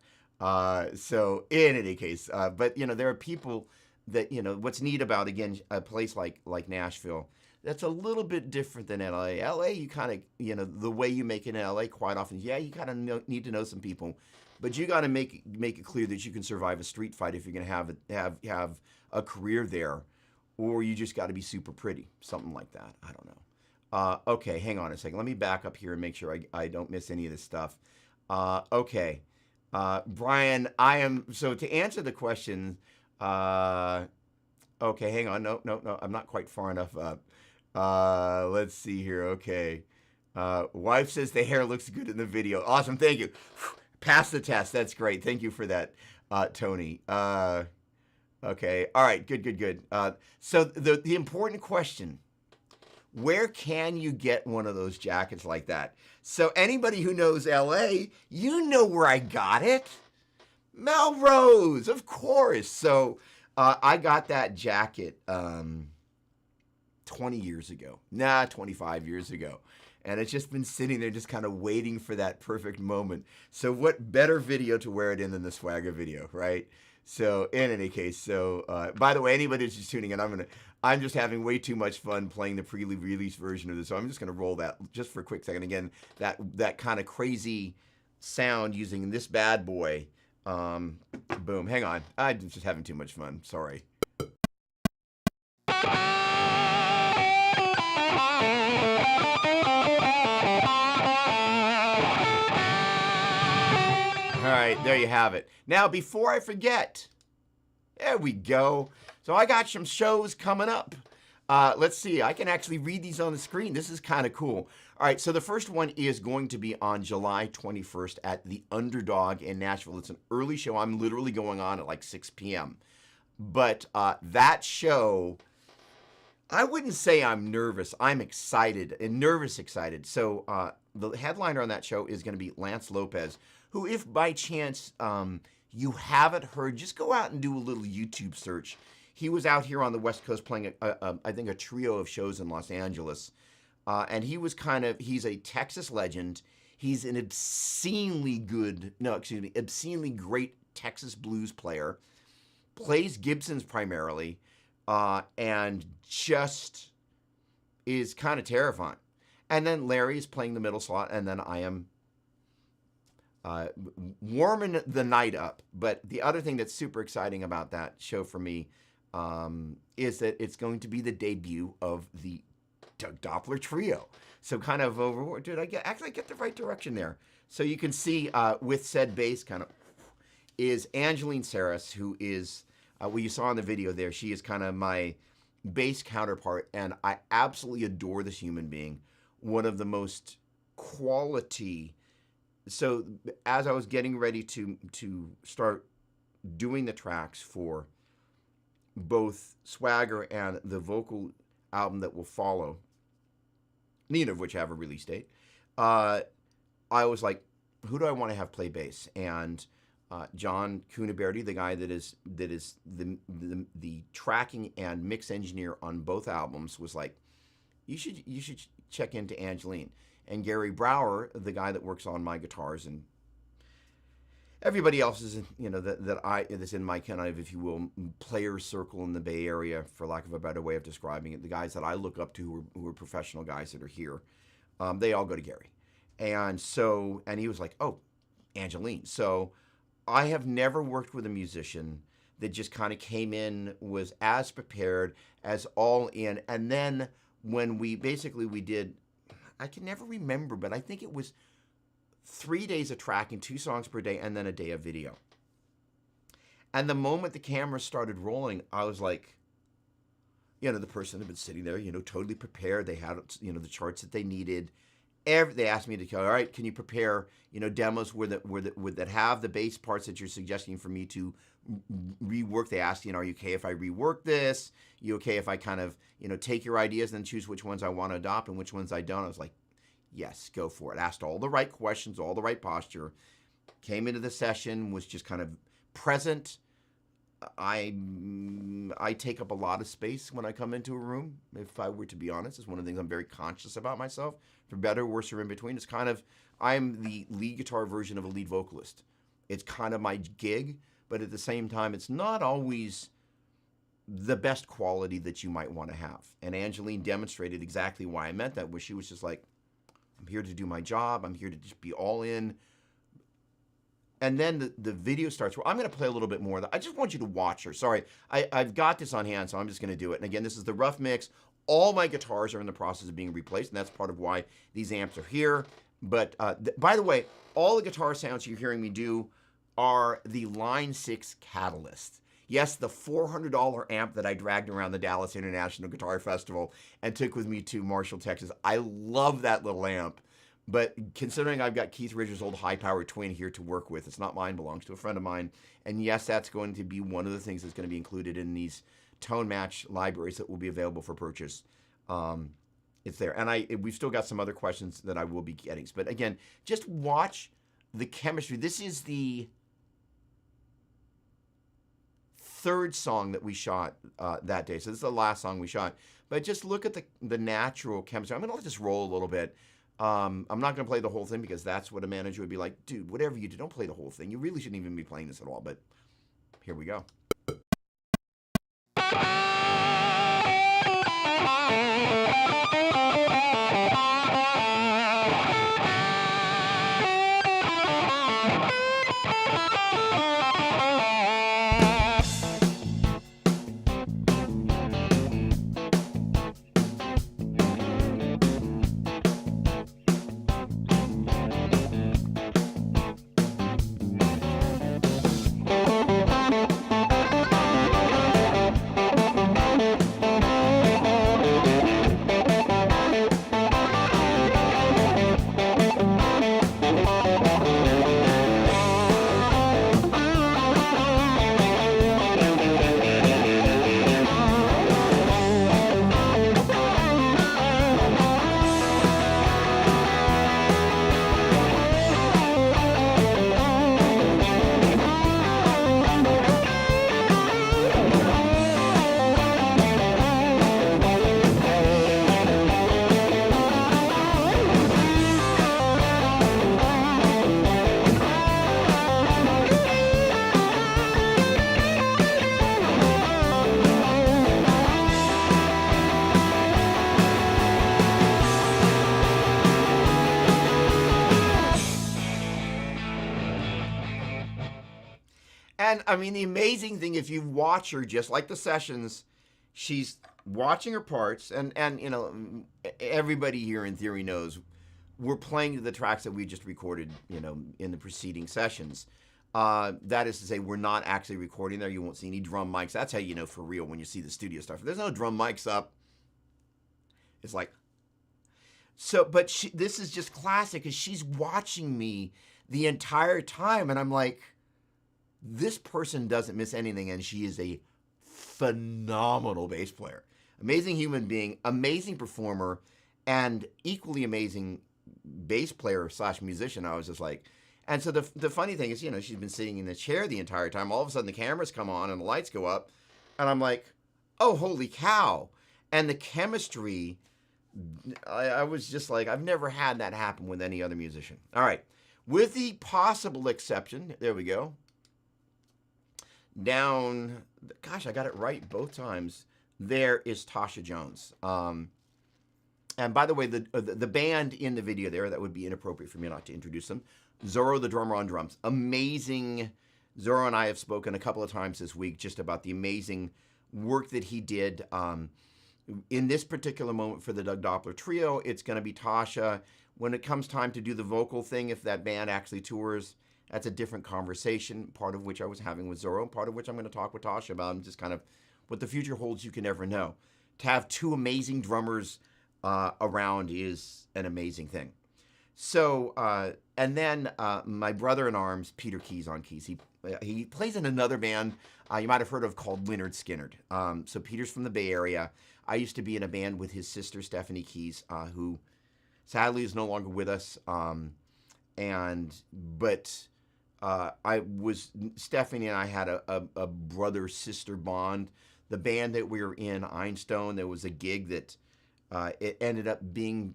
So in any case, but there are people that, what's neat about, again, a place like Nashville, that's a little bit different than LA. LA, you kind of, the way you make it in LA quite often, you kind of need to know some people, but you got to make it clear that you can survive a street fight if you're going to have a career there, or you just got to be super pretty, something like that. I don't know. Okay, hang on a second. Let me back up here and make sure I don't miss any of this stuff. Okay. Brian, so to answer the question, okay, hang on. No, I'm not quite far enough up. Let's see here. Okay. Wife says the hair looks good in the video. Awesome. Thank you. Pass the test. That's great. Thank you for that, Tony. Okay. All right. Good. So the important question, where can you get one of those jackets like that? So anybody who knows LA, you know where I got it. Melrose, of course. So I got that jacket 20 years ago. 25 years ago. And it's just been sitting there just kind of waiting for that perfect moment. So what better video to wear it in than the Swagger video, right? So in any case, by the way, anybody who's just tuning in, I'm just having way too much fun playing the pre-release version of this. So I'm just going to roll that just for a quick second. Again, that kind of crazy sound using this bad boy. Boom. Hang on. I'm just having too much fun. Sorry. All right, there you have it. Now, before I forget, there we go. So I got some shows coming up. Let's see. I can actually read these on the screen. This is kind of cool. All right, so the first one is going to be on July 21st at the Underdog in Nashville. It's an early show. I'm literally going on at like 6 p.m. But that show, I wouldn't say I'm nervous. I'm excited and nervous excited. So the headliner on that show is going to be Lance Lopez, who, if by chance you haven't heard, just go out and do a little YouTube search. He was out here on the West Coast playing, I think, a trio of shows in Los Angeles. And he's a Texas legend. He's an obscenely great Texas blues player. Plays Gibsons primarily. And just is kind of terrifying. And then Larry is playing the middle slot, and then I am warming the night up. But the other thing that's super exciting about that show for me is that it's going to be the debut of the Doppler trio. So kind of over, did I actually get the right direction there? So you can see with said bass kind of is Angeline Saris, who is, well, you saw in the video there, she is kind of my bass counterpart, and I absolutely adore this human being. One of the most quality. So as I was getting ready to start doing the tracks for both Swagger and the vocal album that will follow, neither of which have a release date, I was like, who do I want to have play bass? And John Cuniberti, the guy that is the tracking and mix engineer on both albums, was like, you should check into Angeline. And Gary Brower, the guy that works on my guitars and everybody else is, that's in my kind of, if you will, player circle in the Bay Area, for lack of a better way of describing it. The guys that I look up to who are professional guys that are here, they all go to Gary. And he was like, oh, Angeline. So I have never worked with a musician that just kind of came in, was as prepared, as all in. And then when we did, I can never remember, but I think it was 3 days of tracking, 2 songs per day, and then a day of video. And the moment the camera started rolling, I was like, the person had been sitting there, totally prepared. They had, the charts that they needed. They asked me to go, all right, can you prepare, demos that have the bass parts that you're suggesting for me to rework? They asked, are you okay if I rework this? You okay if I kind of, take your ideas and then choose which ones I want to adopt and which ones I don't? I was like, yes, go for it. Asked all the right questions, all the right posture. Came into the session, was just kind of present. I take up a lot of space when I come into a room, if I were to be honest. It's one of the things I'm very conscious about myself. For better, worse, or in between. It's kind of, I'm the lead guitar version of a lead vocalist. It's kind of my gig, but at the same time, it's not always the best quality that you might want to have. And Angeline demonstrated exactly why I meant that, where she was just like, I'm here to do my job. I'm here to just be all in. And then the video starts. Well, I'm going to play a little bit more of that. I just want you to watch her. Sorry, I've got this on hand, so I'm just going to do it. And again, this is the rough mix. All my guitars are in the process of being replaced, and that's part of why these amps are here. But by the way, all the guitar sounds you're hearing me do are the Line 6 Catalyst. Yes, the $400 amp that I dragged around the Dallas International Guitar Festival and took with me to Marshall, Texas. I love that little amp. But considering I've got Keith Richards' old high-powered twin here to work with, it's not mine, belongs to a friend of mine. And yes, that's going to be one of the things that's going to be included in these tone match libraries that will be available for purchase. It's there. And we've still got some other questions that I will be getting. But again, just watch the chemistry. This is the third song that we shot that day. So this is the last song we shot. But just look at the natural chemistry. I'm going to let this roll a little bit. I'm not going to play the whole thing because that's what a manager would be like, dude, whatever you do, don't play the whole thing. You really shouldn't even be playing this at all. But here we go. And I mean, the amazing thing, if you watch her, just like the sessions, she's watching her parts, and you know, everybody here in theory knows we're playing the tracks that we just recorded, you know, in the preceding sessions. That is to say, we're not actually recording there. You won't see any drum mics. That's how you know for real when you see the studio stuff. If there's no drum mics up, it's like, so, but this is just classic because she's watching me the entire time, and I'm like, this person doesn't miss anything, and she is a phenomenal bass player, amazing human being, amazing performer, and equally amazing bass player slash musician. I was just like, and so the funny thing is, you know, she's been sitting in the chair the entire time. All of a sudden, the cameras come on and the lights go up, and I'm like, oh, holy cow! And the chemistry, I was just like, I've never had that happen with any other musician. All right, with the possible exception, there we go. Down, gosh, I got it right both times. There is Tasha Jones. And by the way, the band in the video there, that would be inappropriate for me not to introduce them. Zorro, the drummer on drums. Amazing. Zorro and I have spoken a couple of times this week just about the amazing work that he did. In this particular moment for the Doug Doppler trio, it's going to be Tasha. When it comes time to do the vocal thing, if that band actually tours, that's a different conversation, part of which I was having with Zorro, part of which I'm going to talk with Tasha about, and just kind of what the future holds, you can never know. To have two amazing drummers around is an amazing thing. So, and then my brother in arms, Peter Keys on keys. He plays in another band you might have heard of called Lynyrd Skynyrd. So Peter's from the Bay Area. I used to be in a band with his sister, Stephanie Keys, who sadly is no longer with us. Stephanie and I had a brother-sister bond. The band that we were in, Einstone, there was a gig that it ended up being,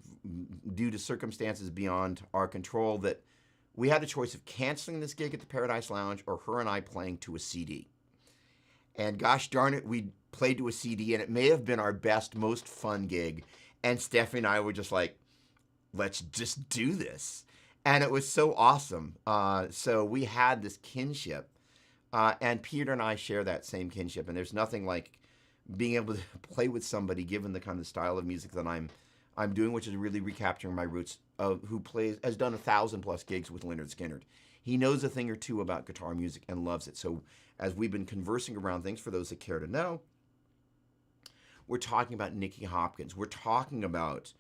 due to circumstances beyond our control, that we had a choice of canceling this gig at the Paradise Lounge or her and I playing to a CD. And gosh darn it, we played to a CD, and it may have been our best, most fun gig. And Stephanie and I were just like, let's just do this. And it was so awesome. So we had this kinship. And Peter and I share that same kinship. And there's nothing like being able to play with somebody, given the kind of style of music that I'm doing, which is really recapturing my roots, who has done 1,000+ gigs with Lynyrd Skynyrd. He knows a thing or two about guitar music and loves it. So as we've been conversing around things, for those that care to know, we're talking about Nicky Hopkins. We're talking about,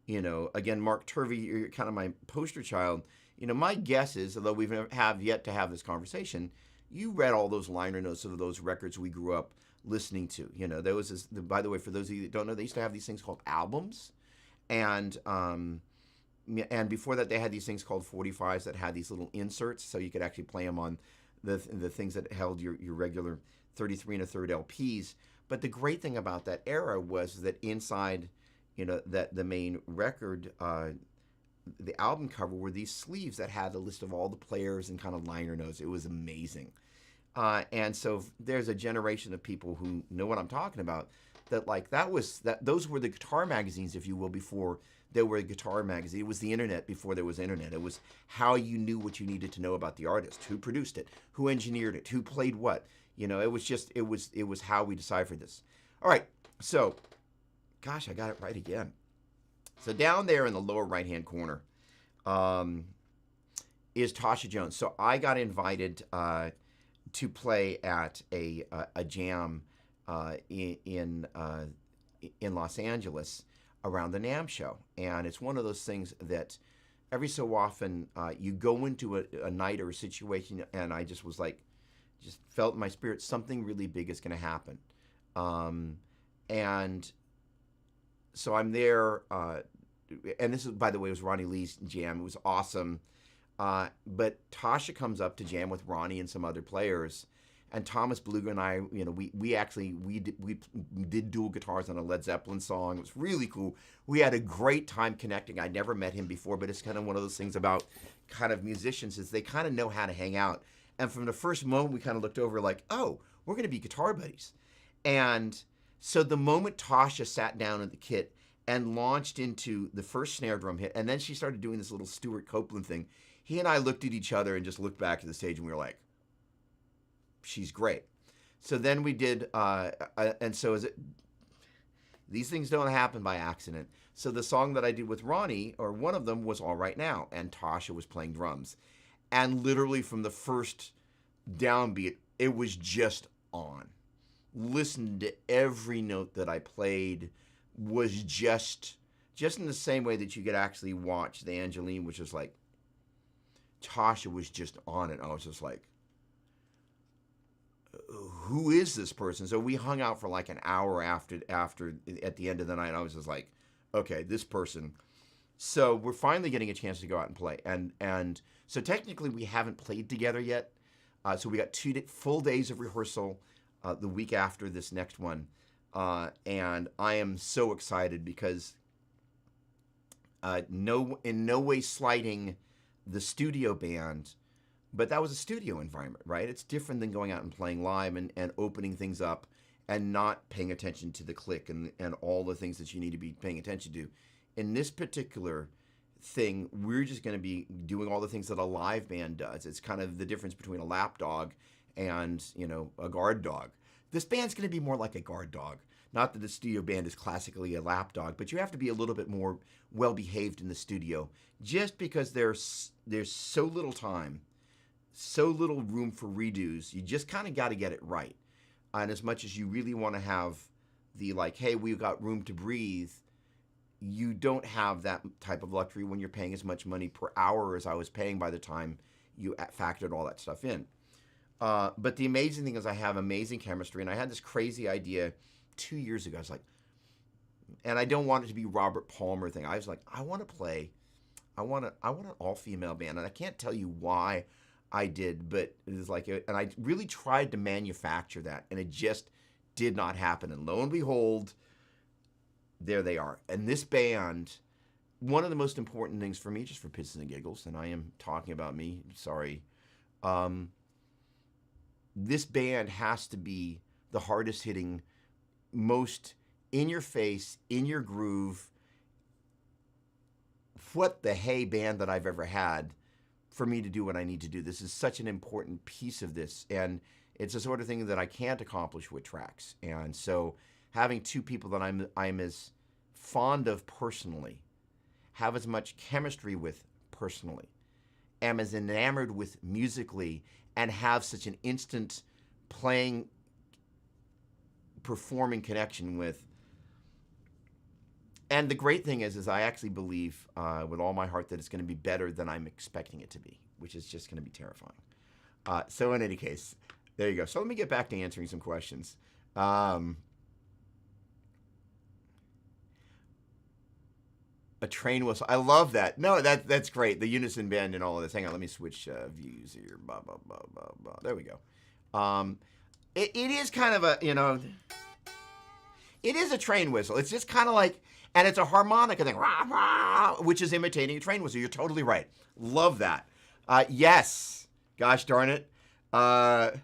you know, again, Mark Turvey, you're kind of my poster child. You know, my guess is, although we have yet to have this conversation, you read all those liner notes of those records we grew up listening to. You know, there was this, by the way, for those of you that don't know, they used to have these things called albums. And before that, they had these things called 45s that had these little inserts, so you could actually play them on the things that held your regular 33 1/3 LPs. But the great thing about that era was that inside, you know, that the main record, the album cover, were these sleeves that had a list of all the players and kind of liner notes. It was amazing. And so there's a generation of people who know what I'm talking about, that like those were the guitar magazines, if you will, before there were a guitar magazine. It was the internet before there was internet. It was how you knew what you needed to know about the artist, who produced it, who engineered it, who played what. You know, it was how we deciphered this. All right, so, gosh, I got it right again. So down there in the lower right-hand corner is Tasha Jones. So I got invited to play at a jam in Los Angeles around the NAMM show. And it's one of those things that every so often you go into a night or a situation, and I just was like, just felt in my spirit something really big is going to happen. And so I'm there, and this is, by the way, it was Ronnie Lee's jam. It was awesome. But Tasha comes up to jam with Ronnie and some other players, and Thomas Beluga and I, you know, we did dual guitars on a Led Zeppelin song. It was really cool. We had a great time connecting. I'd never met him before, but it's kind of one of those things about kind of musicians, is they kind of know how to hang out. And from the first moment, we kind of looked over like, oh, we're going to be guitar buddies. And so the moment Tasha sat down in the kit and launched into the first snare drum hit, and then she started doing this little Stuart Copeland thing, he and I looked at each other and just looked back at the stage, and we were like, she's great. So then we did, and so these things don't happen by accident. So the song that I did with Ronnie, or one of them, was All Right Now, and Tasha was playing drums. And literally from the first downbeat, it was just on. Listened to every note that I played, was just in the same way that you could actually watch the Angeline, which is like, Tasha was just on it. I was just like, who is this person? So we hung out for like an hour after at the end of the night. I was just like, okay, this person. So we're finally getting a chance to go out and play. And so technically we haven't played together yet. So we got 2 full days of rehearsal the week after this next one. And I am so excited because in no way slighting the studio band, but that was a studio environment, right? It's different than going out and playing live and opening things up and not paying attention to the click and all the things that you need to be paying attention to. In this particular thing, we're just going to be doing all the things that a live band does. It's kind of the difference between a lap dog and, a guard dog. This band's going to be more like a guard dog. Not that the studio band is classically a lap dog, but you have to be a little bit more well-behaved in the studio just because there's so little time, so little room for redos. You just kind of got to get it right. And as much as you really want to have the hey, we've got room to breathe, you don't have that type of luxury when you're paying as much money per hour as I was paying by the time you factored all that stuff in. But the amazing thing is I have amazing chemistry, and I had this crazy idea 2 years ago. I was like, and I don't want it to be Robert Palmer thing. I was like, I want an all-female band, and I can't tell you why I did, but it was and I really tried to manufacture that, and it just did not happen. And lo and behold, there they are. And this band, one of the most important things for me, just for pits and giggles, and I am talking about me, sorry, this band has to be the hardest hitting, most in your face, in your groove, what the hey band that I've ever had for me to do what I need to do. This is such an important piece of this, and it's the sort of thing that I can't accomplish with tracks. And so having two people that I'm as fond of personally, have as much chemistry with personally, am as enamored with musically, and have such an instant playing, performing connection with. And the great thing is I actually believe with all my heart that it's going to be better than I'm expecting it to be, which is just going to be terrifying. So in any case, there you go. So let me get back to answering some questions. A train whistle. I love that. No, that's great. The unison bend and all of this. Hang on, let me switch views here. Blah, blah, blah, blah, blah. There we go. It is kind of a, it is a train whistle. It's just kind of like, and it's a harmonica thing, rah, rah, which is imitating a train whistle. You're totally right. Love that. Yes. Gosh darn it. Well,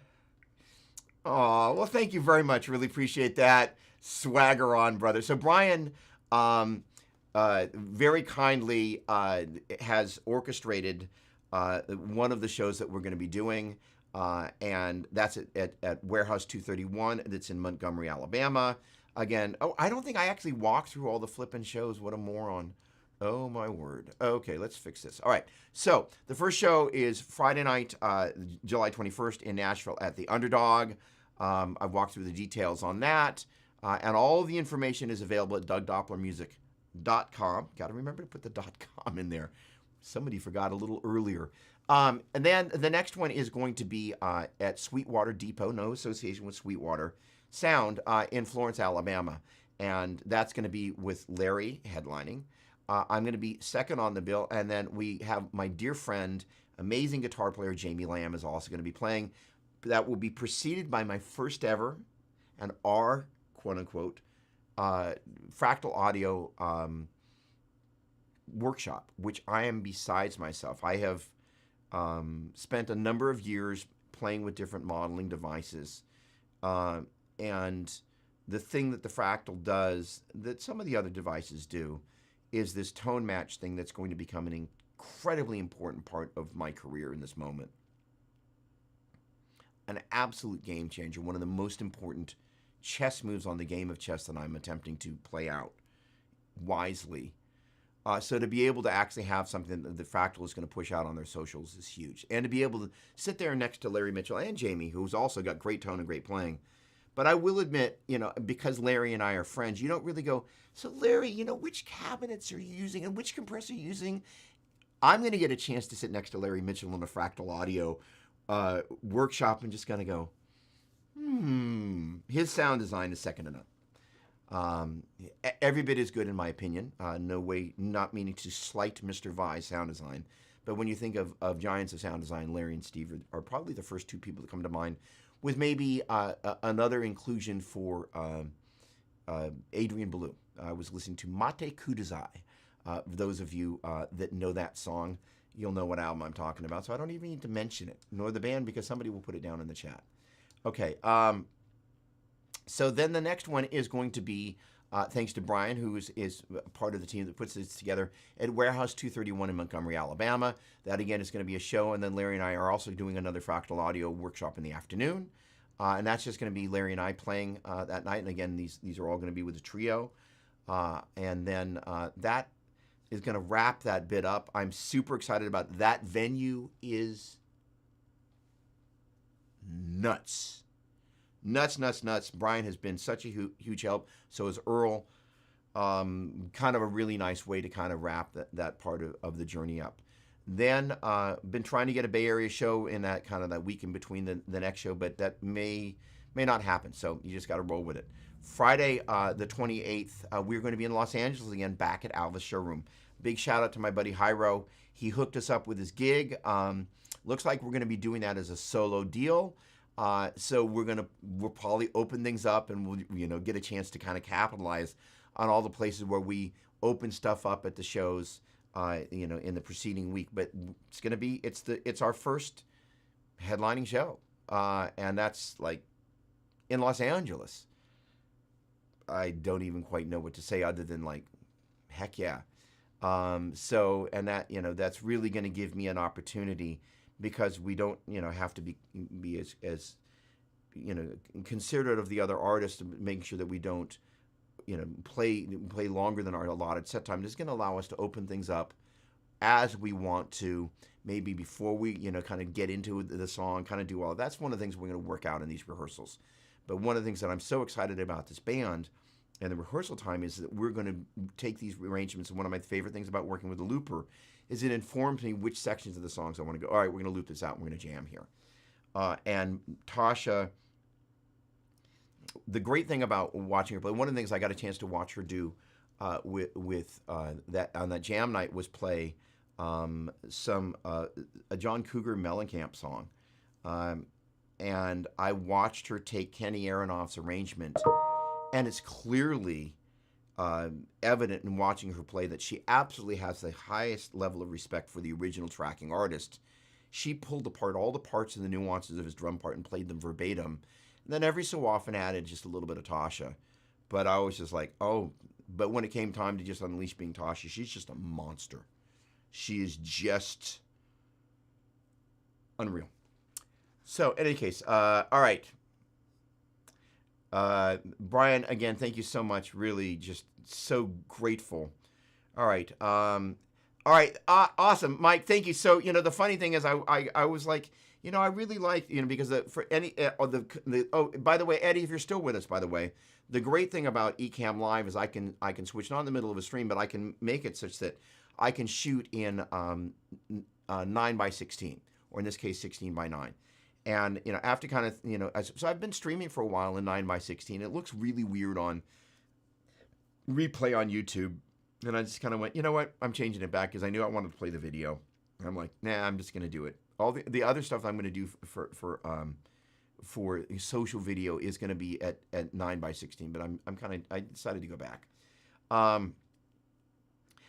thank you very much. Really appreciate that. Swagger on, brother. So Brian very kindly has orchestrated one of the shows that we're going to be doing, and that's at Warehouse 231. That's in Montgomery, Alabama. Again, I don't think I actually walked through all the flippin' shows. What a moron. Oh, my word. Okay, let's fix this. All right, so the first show is Friday night, July 21st in Nashville at the Underdog. I've walked through the details on that, and all of the information is available at DougDopplerMusic.com. Got to remember to put the .com in there. Somebody forgot a little earlier. And then the next one is going to be at Sweetwater Depot, no association with Sweetwater Sound, in Florence, Alabama. And that's going to be with Larry headlining. I'm going to be second on the bill. And then we have my dear friend, amazing guitar player Jamie Lamb is also going to be playing. That will be preceded by my first ever and our quote-unquote fractal audio workshop, which I am besides myself. I have spent a number of years playing with different modeling devices, and the thing that the fractal does that some of the other devices do is this tone match thing that's going to become an incredibly important part of my career in this moment. an absolute game changer, one of the most important chess moves on the game of chess that I'm attempting to play out wisely. So to be able to actually have something that the Fractal is going to push out on their socials is huge. And to be able to sit there next to Larry Mitchell and Jamie, who's also got great tone and great playing. But I will admit, because Larry and I are friends, you don't really go, so Larry, which cabinets are you using and which compressor are you using? I'm going to get a chance to sit next to Larry Mitchell in a Fractal Audio workshop and just kind of go, His sound design is second to none. Every bit is good in my opinion. No way, not meaning to slight Mr. Vi's sound design. But when you think of giants of sound design, Larry and Steve are probably the first two people that come to mind, with maybe another inclusion for Adrian Ballou. I was listening to Mate Kudazai. Those of you that know that song, you'll know what album I'm talking about. So I don't even need to mention it, nor the band, because somebody will put it down in the chat. Okay. So then the next one is going to be, thanks to Brian, who is part of the team that puts this together, at Warehouse 231 in Montgomery, Alabama. That, again, is going to be a show. And then Larry and I are also doing another Fractal Audio workshop in the afternoon. And that's just going to be Larry and I playing that night. And, again, these are all going to be with a trio. And then that is going to wrap that bit up. I'm super excited about that. Venue is nuts. Nuts. Brian has been such a huge help. So is Earl. Kind of a really nice way to kind of wrap that part of the journey up. Then been trying to get a Bay Area show in that kind of that week in between the next show, but that may not happen. So you just got to roll with it. Friday, the 28th, we're going to be in Los Angeles again, back at Alva's showroom. Big shout out to my buddy Hyro. He hooked us up with his gig. Looks like we're going to be doing that as a solo deal. So we'll probably open things up and we'll get a chance to kind of capitalize on all the places where we open stuff up at the shows in the preceding week. But it's our first headlining show, and that's like in Los Angeles. I don't even quite know what to say other than like, heck yeah. So and that that's really going to give me an opportunity, because we don't have to be as considerate of the other artists, to make sure that we don't play longer than our allotted set time. This is going to allow us to open things up as we want to, maybe before we kind of get into the song, kind of do all that's one of the things we're going to work out in these rehearsals. But one of the things that I'm so excited about this band and the rehearsal time is that we're going to take these arrangements. And one of my favorite things about working with a looper is it informs me which sections of the songs I want to go, all right, we're going to loop this out, and we're going to jam here. And Tasha, the great thing about watching her play, one of the things I got a chance to watch her do with that on that jam night was play a John Cougar Mellencamp song. And I watched her take Kenny Aronoff's arrangement, and it's clearly evident in watching her play that she absolutely has the highest level of respect for the original tracking artist. She pulled apart all the parts and the nuances of his drum part and played them verbatim. And then every so often added just a little bit of Tasha. But I was just like, oh, but when it came time to just unleash being Tasha, she's just a monster. She is just unreal. So, in any case, all right. Brian, again, thank you so much. Really, just so grateful. All right. Awesome. Mike, thank you. So, the funny thing is I was like, I really like, because for any, by the way, Eddie, if you're still with us, by the way, the great thing about Ecamm Live is I can switch it on in the middle of a stream, but I can make it such that I can shoot in 9:16, or in this case, 16:9. And, after kind of, so I've been streaming for a while in 9:16. It looks really weird on replay on YouTube. And I just kind of went, you know what? I'm changing it back because I knew I wanted to play the video. And I'm like, nah, I'm just going to do it. All the other stuff I'm going to do for social video is going to be at 9:16. But I decided to go back.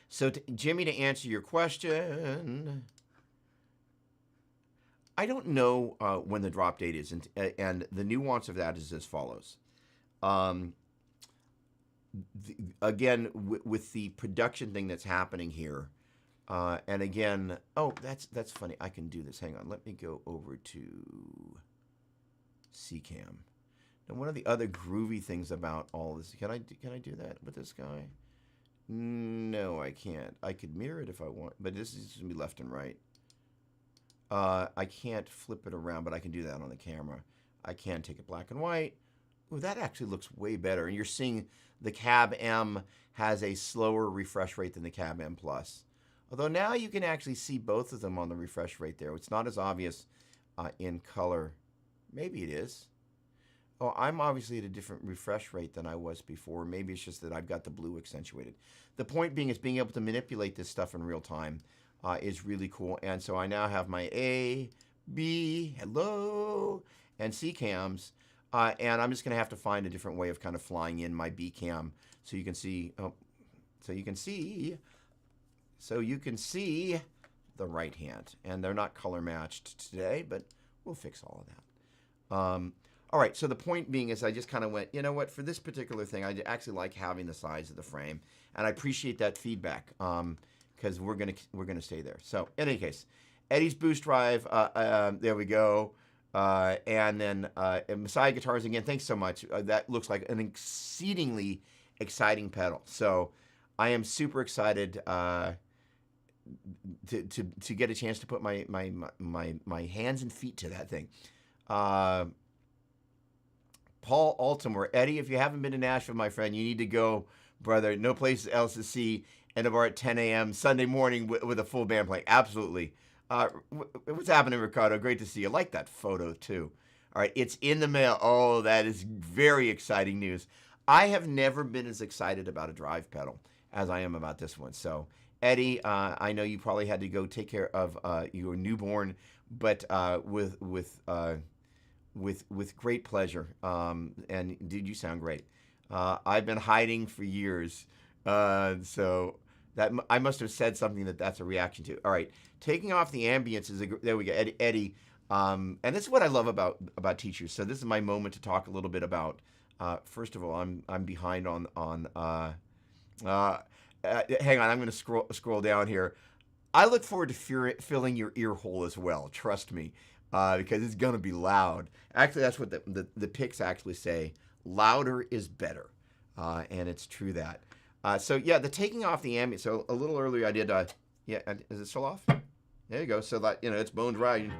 So Jimmy, to answer your question, I don't know when the drop date is, and the nuance of that is as follows. Again, with the production thing that's happening here, and again, oh, that's funny. I can do this. Hang on. Let me go over to C-cam. Now, one of the other groovy things about all this, can I do that with this guy? No, I can't. I could mirror it if I want, but this is going to be left and right. I can't flip it around, but I can do that on the camera. I can take it black and white. Ooh, that actually looks way better. And you're seeing the Cab M has a slower refresh rate than the Cab M Plus. Although now you can actually see both of them on the refresh rate there. It's not as obvious in color. Maybe it is. Oh, I'm obviously at a different refresh rate than I was before. Maybe it's just that I've got the blue accentuated. The point being is being able to manipulate this stuff in real time is really cool. And so I now have my A, B, hello, and C cams. And I'm just going to have to find a different way of kind of flying in my B cam so you can see. Oh, so you can see the right hand. And they're not color matched today, but we'll fix all of that. All right, so the point being is I just kind of went, you know what, for this particular thing, I actually like having the size of the frame, and I appreciate that feedback because we're gonna stay there. So in any case, Eddie's boost drive, there we go, and then Messiah Guitars again. Thanks so much. That looks like an exceedingly exciting pedal. So I am super excited to get a chance to put my hands and feet to that thing. Paul Altimore, Eddie, if you haven't been to Nashville, my friend, you need to go, brother. No place else to see. End of our at 10 a.m. Sunday morning with a full band playing. Absolutely. What's happening, Ricardo? Great to see you. I like that photo, too. All right, it's in the mail. Oh, that is very exciting news. I have never been as excited about a drive pedal as I am about this one. So, Eddie, I know you probably had to go take care of your newborn, but with great pleasure. And dude, you sound great. I've been hiding for years, so that I must have said something that's a reaction to. All right, taking off the ambience is there we go, Eddie. And this is what I love about teachers. So this is my moment to talk a little bit about. First of all, I'm behind on. Hang on, I'm going to scroll down here. I look forward to filling your ear hole as well. Trust me. Because it's going to be loud. Actually, that's what the pics actually say. Louder is better. And it's true that. So, yeah, the taking off the ambient. So, a little earlier I did, yeah, is it still off? There you go. So, that, it's bone dry.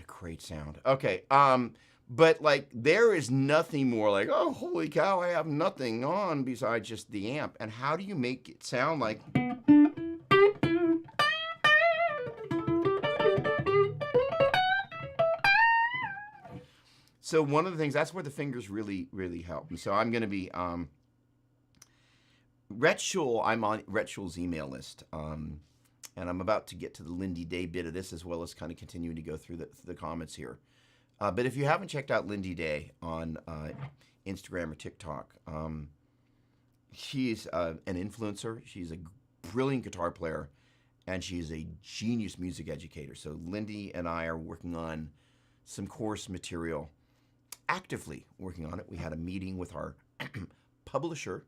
Great sound. Okay, but like there is nothing more like, oh, holy cow, I have nothing on besides just the amp. And how do you make it sound like? So one of the things, that's where the fingers really, really help. And so I'm going to be, Rhett Schul, I'm on Rhett Schul's email list. And I'm about to get to the Lindy Day bit of this as well as kind of continuing to go through the comments here. But if you haven't checked out Lindy Day on Instagram or TikTok, she's an influencer. She's a brilliant guitar player, and she's a genius music educator. So Lindy and I are working on some course material, actively working on it. We had a meeting with our publisher,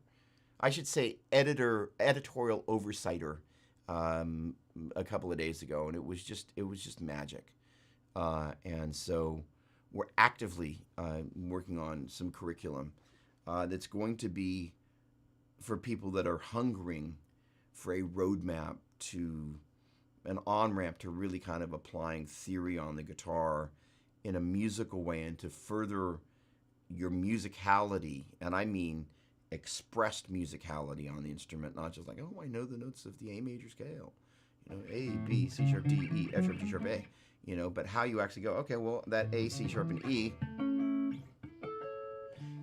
I should say editorial oversighter, a couple of days ago, and it was just magic. And so we're actively working on some curriculum that's going to be for people that are hungering for a roadmap to an on-ramp to really kind of applying theory on the guitar in a musical way and to further your musicality, and I mean expressed musicality on the instrument, not just like, oh, I know the notes of the A major scale, you know, A, B, C sharp, D, E, F sharp, G sharp, A, you know, but how you actually go, okay, well, that A, C sharp, and E,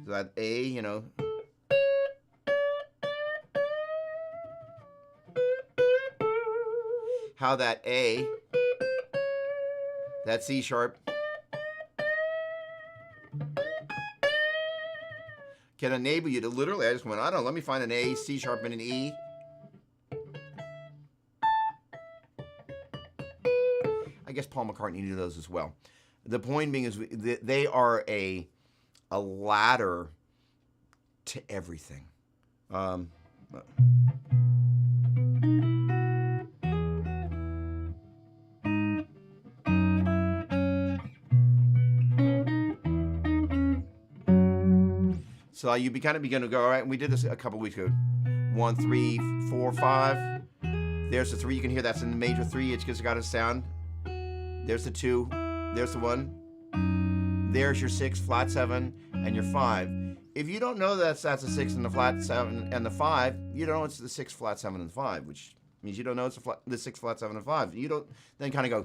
so that A, you know, how that A, that C sharp, can enable you to literally, I just went, I don't know, let me find an A, C sharp, and an E. I guess Paul McCartney knew those as well. The point being is they are a ladder to everything. So you kind of begin to go, all right, and we did this a couple weeks ago. 1, 3, 4, 5. There's the 3. You can hear that's in the major 3. It's just got a sound. There's the 2. There's the 1. There's your 6, flat 7, and your 5. If you don't know that's a 6 and the flat 7 and the 5, you don't know it's the 6, flat 7, and the 5, which means you don't know it's the 6, flat 7, and 5. You don't then kind of go.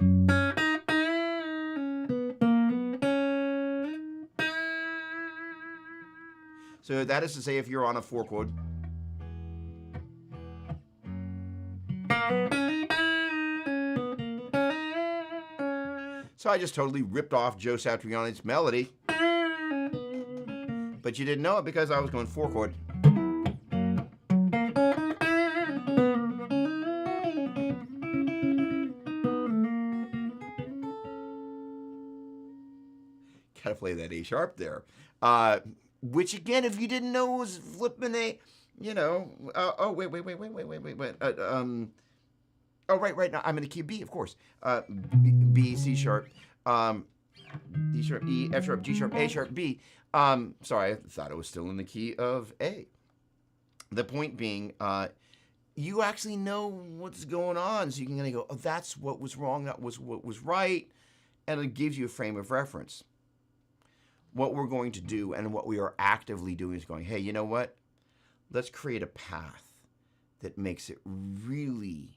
So that is to say, if you're on a 4 chord, so I just totally ripped off Joe Satriani's melody, but you didn't know it because I was going 4 chord. Gotta play that A sharp there. Which again, if you didn't know, was flipping a, you know, oh wait. Oh right now I'm in the key of B, of course. B, C sharp, D sharp, E, F sharp, G sharp, A sharp, B. Sorry, I thought it was still in the key of A. The point being, you actually know what's going on, so you can kind of go, oh, that's what was wrong, that was what was right, and it gives you a frame of reference. What we're going to do and what we are actively doing is going, hey, you know what? Let's create a path that makes it really.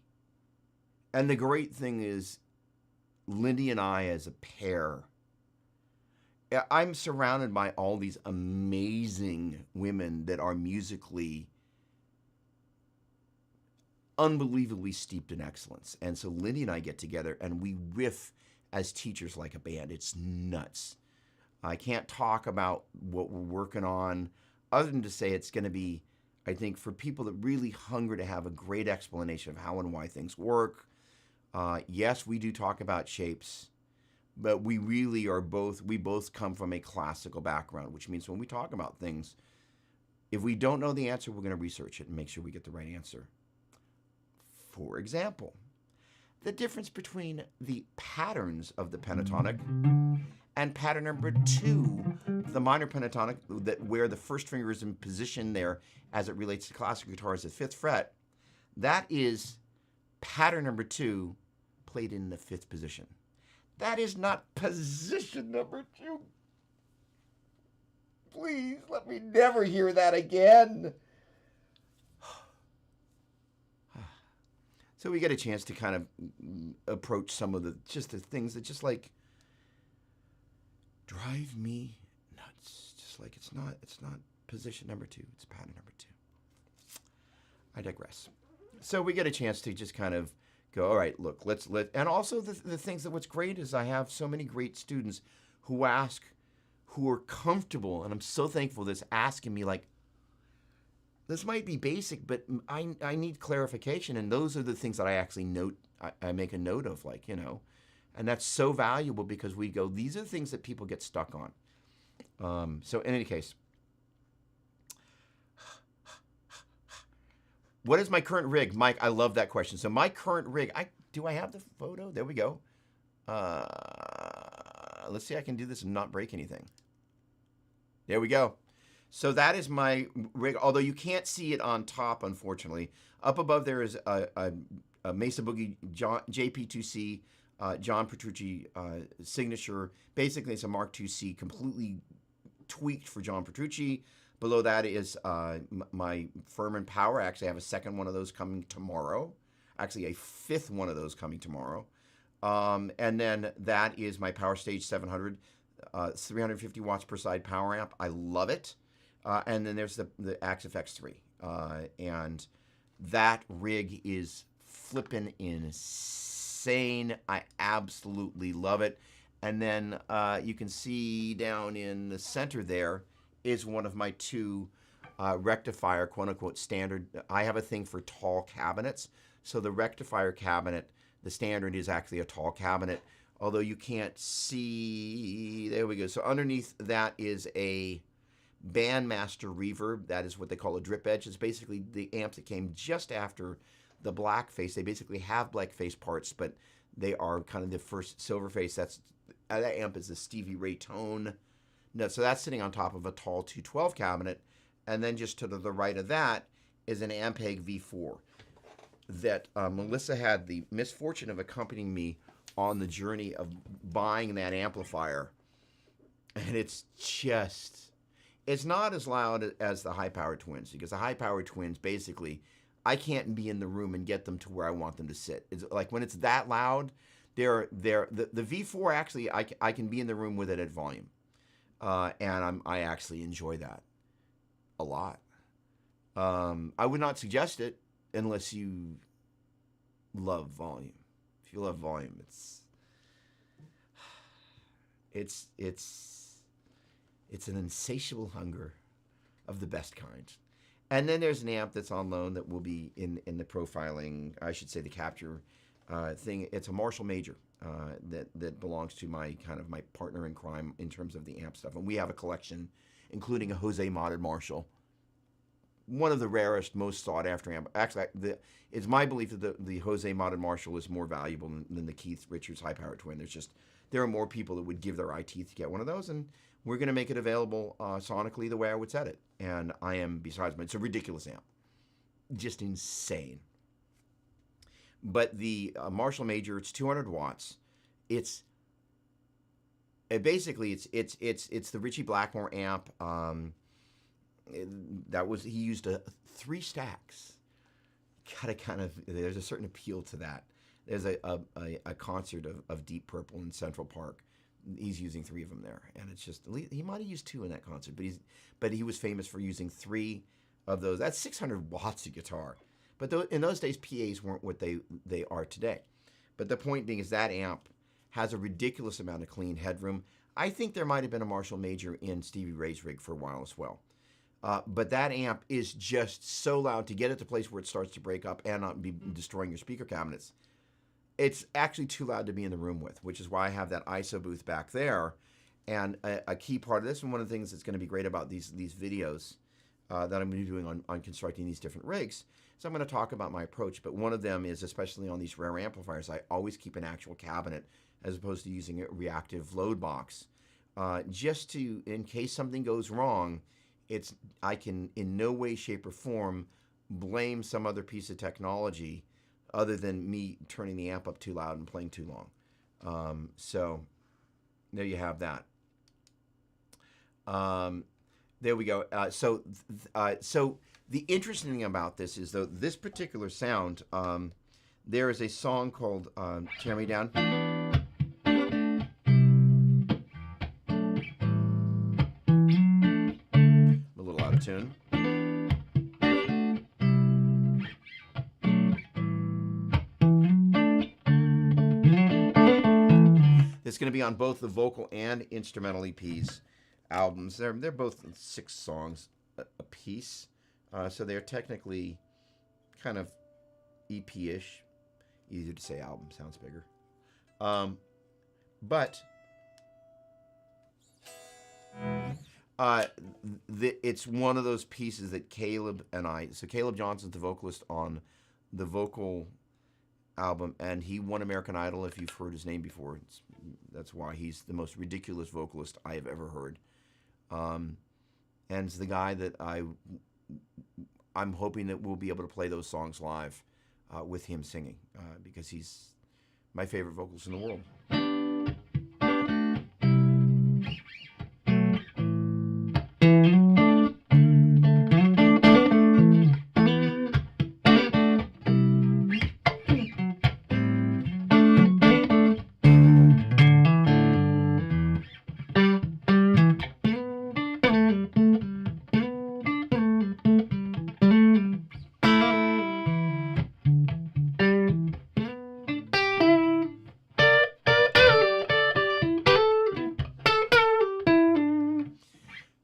And the great thing is, Lindy and I as a pair, I'm surrounded by all these amazing women that are musically unbelievably steeped in excellence. And so Lindy and I get together and we riff as teachers like a band. It's nuts. I can't talk about what we're working on other than to say it's going to be, I think, for people that really hunger to have a great explanation of how and why things work. Yes, we do talk about shapes, but we really are we both come from a classical background, which means when we talk about things, if we don't know the answer, we're going to research it and make sure we get the right answer. For example, the difference between the patterns of the pentatonic and pattern number 2, the minor pentatonic, where the first finger is in position there as it relates to classical guitars at 5th fret, that is pattern number 2 played in the 5th position. That is not position number 2. Please let me never hear that again. So we get a chance to kind of approach some of the things that just like drive me nuts. Just like it's not position number 2, it's pattern number 2. I digress. So we get a chance to just kind of go, all right, look, and also the things that what's great is I have so many great students who are comfortable, and I'm so thankful this asking me like, this might be basic, but I need clarification, and those are the things that I actually note, I make a note of, like, you know, and that's so valuable because we go, these are the things that people get stuck on. So in any case, what is my current rig? Mike, I love that question. So my current rig, do I have the photo? There we go. Let's see, I can do this and not break anything. There we go. So that is my rig. Although you can't see it on top, unfortunately. Up above there is a Mesa Boogie JP2C John Petrucci signature. Basically, it's a Mark IIc, completely tweaked for John Petrucci. Below that is my Furman Power. Actually, I have a second one of those coming tomorrow. Actually, a fifth one of those coming tomorrow. And then that is my Power Stage 700, 350 watts per side power amp. I love it. And then there's the Axe FX3. And that rig is flippin' insane. I absolutely love it. And then you can see down in the center there is one of my two rectifier, quote unquote, standard. I have a thing for tall cabinets. So the rectifier cabinet, the standard, is actually a tall cabinet. Although you can't see, there we go. So underneath that is a Bandmaster reverb. That is what they call a drip edge. It's basically the amps that came just after the black face. They basically have black face parts, but they are kind of the first silver face. That amp is the Stevie Ray Tone. No, so that's sitting on top of a tall 212 cabinet. And then just to the right of that is an Ampeg V4 that Melissa had the misfortune of accompanying me on the journey of buying that amplifier. And it's not as loud as the high-powered twins, because the high-powered twins, basically, I can't be in the room and get them to where I want them to sit. It's like when it's that loud, the V4, actually, I can be in the room with it at volume. And I actually enjoy that a lot. I would not suggest it unless you love volume. If you love volume, it's an insatiable hunger of the best kind. And then there's an amp that's on loan that will be in the profiling, I should say the capture thing. It's a Marshall Major that belongs to my partner in crime in terms of the amp stuff. And we have a collection, including a Jose modded Marshall. One of the rarest, most sought after amp. Actually, it's my belief that the Jose modded Marshall is more valuable than the Keith Richards high-powered twin. There are more people that would give their eye teeth to get one of those, and we're going to make it available sonically the way I would set it. And I am, besides, it's a ridiculous amp. Just insane. But the Marshall Major, it's 200 watts. It's the Ritchie Blackmore amp. He used 3 stacks. There's a certain appeal to that. There's a concert of Deep Purple in Central Park. He's using 3 of them there, and it's just, he might have used 2 in that concert, but he was famous for using 3 of those. That's 600 watts of guitar, but in those days PAs weren't what they are today. But the point being is that amp has a ridiculous amount of clean headroom. I think there might have been a Marshall Major in Stevie Ray's rig for a while as well. But that amp is just so loud to get it to a place where it starts to break up and not be destroying your speaker cabinets. It's actually too loud to be in the room with, which is why I have that ISO booth back there. And a key part of this, and one of the things that's going to be great about these videos that I'm going to be doing on constructing these different rigs, is I'm going to talk about my approach. But one of them is, especially on these rare amplifiers, I always keep an actual cabinet as opposed to using a reactive load box. Just to, in case something goes wrong, I can in no way, shape, or form blame some other piece of technology other than me turning the amp up too loud and playing too long. So there you have that. There we go. So the interesting thing about this is, though, this particular sound, there is a song called Tear Me Down. A little out of tune. It's going to be on both the vocal and instrumental EPs albums. They're both 6 songs a piece, so they're technically kind of EP-ish. Easier to say album, sounds bigger. But it's one of those pieces that Caleb and I, so Caleb Johnson's the vocalist on the vocal album, and he won American Idol, if you've heard his name before. That's why he's the most ridiculous vocalist I have ever heard. and is the guy that I'm hoping that we'll be able to play those songs live with him singing because he's my favorite vocalist in the world.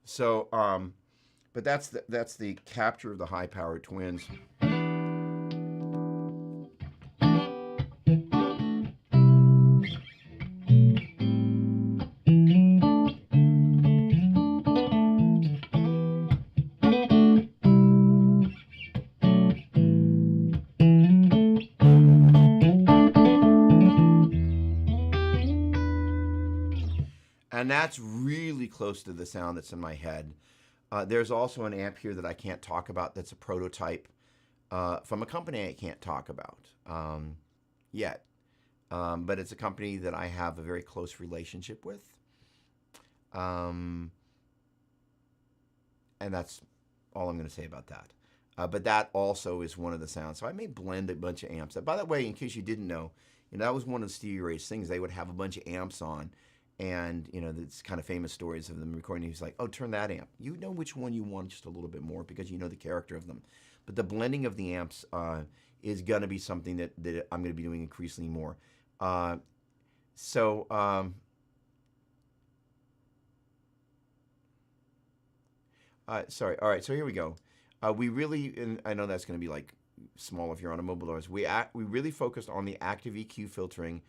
So, but that's the capture of the high-powered twins. And that's really close to the sound that's in my head. There's also an amp here that I can't talk about that's a prototype from a company I can't talk about yet. But it's a company that I have a very close relationship with. And that's all I'm going to say about that. But that also is one of the sounds. So I may blend a bunch of amps. By the way, in case you didn't know, that was one of Stevie Ray's things. They would have a bunch of amps on. And, it's kind of famous stories of them recording. He's like, oh, turn that amp. You know which one you want just a little bit more because you know the character of them. But the blending of the amps is going to be something that I'm going to be doing increasingly more. Sorry. All right. So here we go. We really, and I know that's going to be like small if you're on a mobile device. We really focused on the active EQ filtering,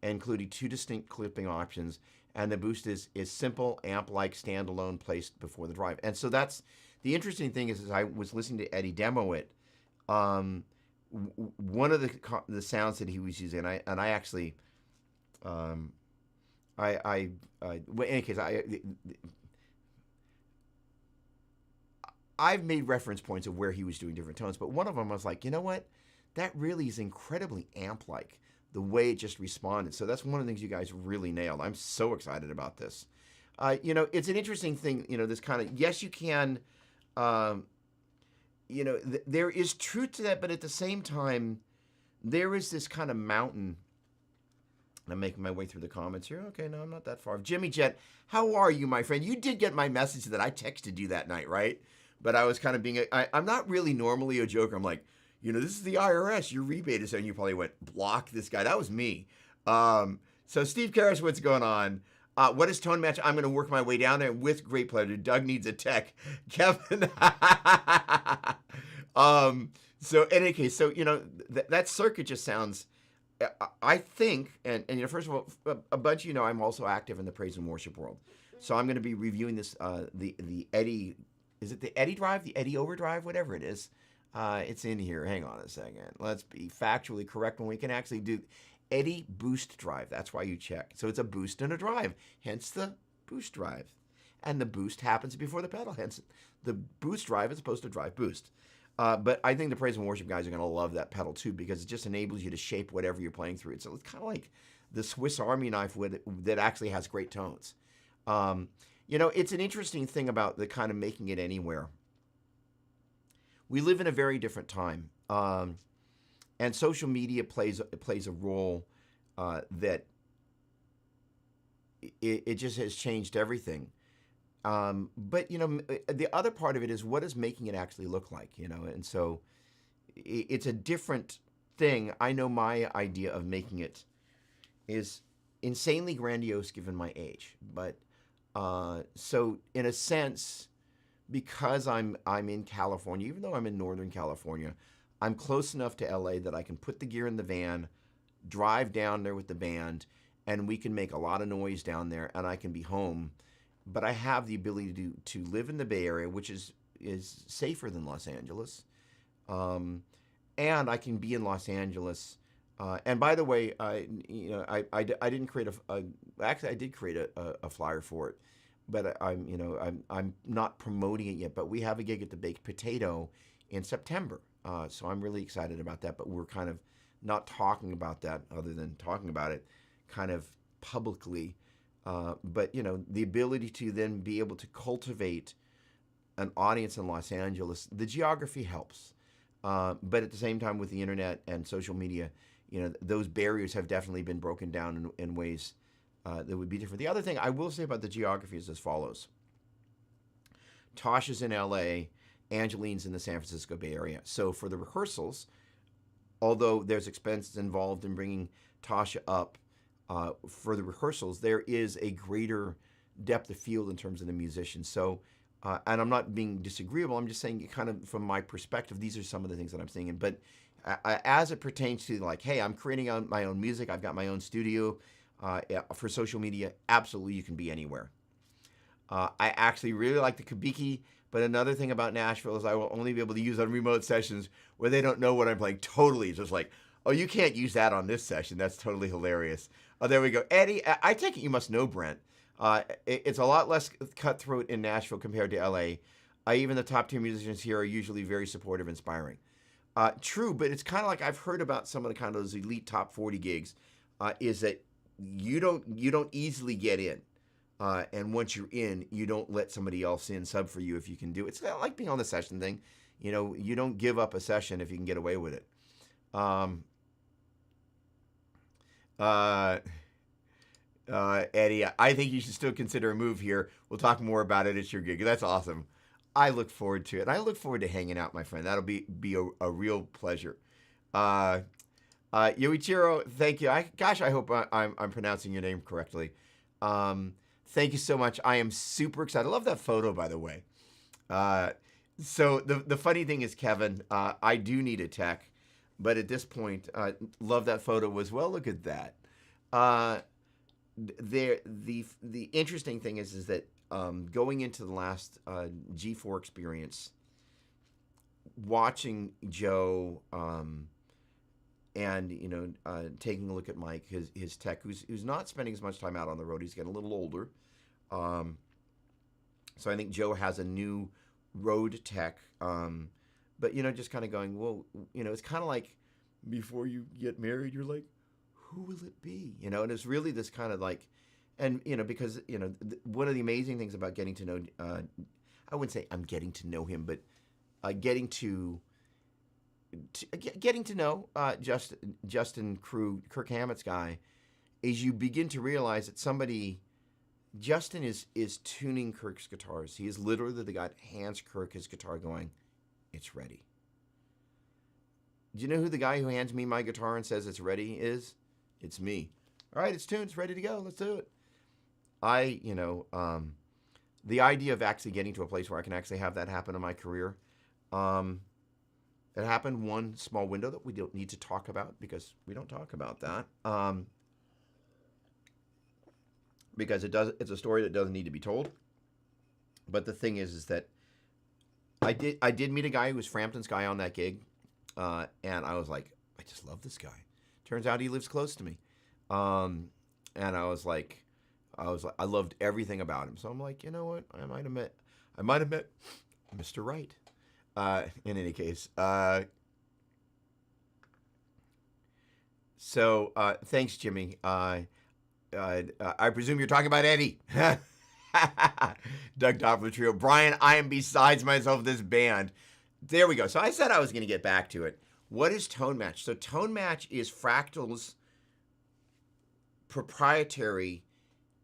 including 2 distinct clipping options, and the boost is simple amp-like standalone placed before the drive. And so that's the interesting thing is I was listening to Eddie demo it. One of the sounds that he was using, and I actually, well, in any case, I've made reference points of where he was doing different tones, but one of them I was like, you know what? That really is incredibly amp-like, the way it just responded. So that's one of the things you guys really nailed. I'm so excited about this. It's an interesting thing, this kind of, yes, you can, there is truth to that, but at the same time, there is this kind of mountain. I'm making my way through the comments here. Okay, no, I'm not that far. Jimmy Jet, how are you, my friend? You did get my message that I texted you that night, right? But I was kind of being, I'm not really normally a joker. I'm like, this is the IRS. Your rebate is there. And you probably went, block this guy. That was me. So Steve Karras, what's going on? What is tone match? I'm going to work my way down there with great pleasure. Doug needs a tech. Kevin. So in any case, so, that circuit just sounds, I think, and first of all, a bunch of I'm also active in the praise and worship world. So I'm going to be reviewing this, the Eddie, is it the Eddie drive, the Eddie overdrive, whatever it is. It's in here. Hang on a second. Let's be factually correct when we can actually do Eddie boost drive. That's why you check. So it's a boost and a drive, hence the boost drive. And the boost happens before the pedal, hence the boost drive is supposed to drive boost. But I think the praise and worship guys are going to love that pedal too because it just enables you to shape whatever you're playing through. So it's kind of like the Swiss Army knife that actually has great tones. It's an interesting thing about the kind of making it anywhere. We live in a very different time, and social media plays a role that it just has changed everything. But the other part of it is what is making it actually look like, and so it's a different thing. I know my idea of making it is insanely grandiose given my age, but so in a sense, because I'm in California, even though I'm in Northern California, I'm close enough to LA that I can put the gear in the van, drive down there with the band, and we can make a lot of noise down there, and I can be home. But I have the ability to live in the Bay Area, which is safer than Los Angeles, and I can be in Los Angeles. And by the way, I didn't create actually I did create a flyer for it, but I'm not promoting it yet. But we have a gig at the Baked Potato in September, so I'm really excited about that. But we're kind of not talking about that, other than talking about it, kind of publicly. But the ability to then be able to cultivate an audience in Los Angeles, the geography helps. But at the same time, with the internet and social media, those barriers have definitely been broken down in ways that would be different. The other thing I will say about the geography is as follows. Tosh is in LA, Angeline's in the San Francisco Bay Area. So for the rehearsals, although there's expenses involved in bringing Tasha up for the rehearsals, there is a greater depth of field in terms of the musicians. So, and I'm not being disagreeable, I'm just saying kind of from my perspective, these are some of the things that I'm seeing. But as it pertains to like, hey, I'm creating my own music, I've got my own studio for social media, absolutely you can be anywhere. I actually really like the Kubiki, but another thing about Nashville is I will only be able to use on remote sessions where they don't know what I'm playing. Totally, just like, oh, you can't use that on this session. That's totally hilarious. Oh, there we go. Eddie, I take it you must know Brent. It's a lot less cutthroat in Nashville compared to LA. Even the top tier musicians here are usually very supportive, inspiring. True, but it's kind of like I've heard about some of the kind of those elite top 40 gigs, is that you don't easily get in. And once you're in, you don't let somebody else in sub for you if you can do it. It's not like being on the session thing. You don't give up a session if you can get away with it. Eddie, I think you should still consider a move here. We'll talk more about it at your gig. That's awesome. I look forward to it. And I look forward to hanging out, my friend. That'll be a real pleasure. Yoichiro, thank you. I hope I'm pronouncing your name correctly. Thank you so much. I am super excited. I love that photo, by the way. So the funny thing is, Kevin, I do need a tech, but at this point, love that photo as well. Look at that. The interesting thing is that going into the last G4 experience, watching Joe and taking a look at Mike, his tech, who's not spending as much time out on the road. He's getting a little older. So I think Joe has a new road tech. But just kind of going, well, it's kind of like before you get married, you're like, who will it be? And it's really this kind of like, and because one of the amazing things about getting to know, I wouldn't say I'm getting to know him, but getting to know Justin Crew, Kirk Hammett's guy, is you begin to realize that Justin is tuning Kirk's guitars. He is literally the guy that hands Kirk his guitar going, it's ready. Do you know who the guy who hands me my guitar and says it's ready is? It's me. All right, it's tuned, it's ready to go, let's do it. The idea of actually getting to a place where I can actually have that happen in my career, it happened one small window that we don't need to talk about because we don't talk about that. Because it's a story that doesn't need to be told. But the thing is that I did meet a guy who was Frampton's guy on that gig, and I was like, I just love this guy. Turns out he lives close to me, and I loved everything about him. So I'm like, you know what? I might have met Mr. Right. In any case, so thanks, Jimmy. I presume you're talking about Eddie. Doug Doppler Trio. Brian, I am besides myself this band. There we go. So I said I was going to get back to it. What is Tone Match? So Tone Match is Fractal's proprietary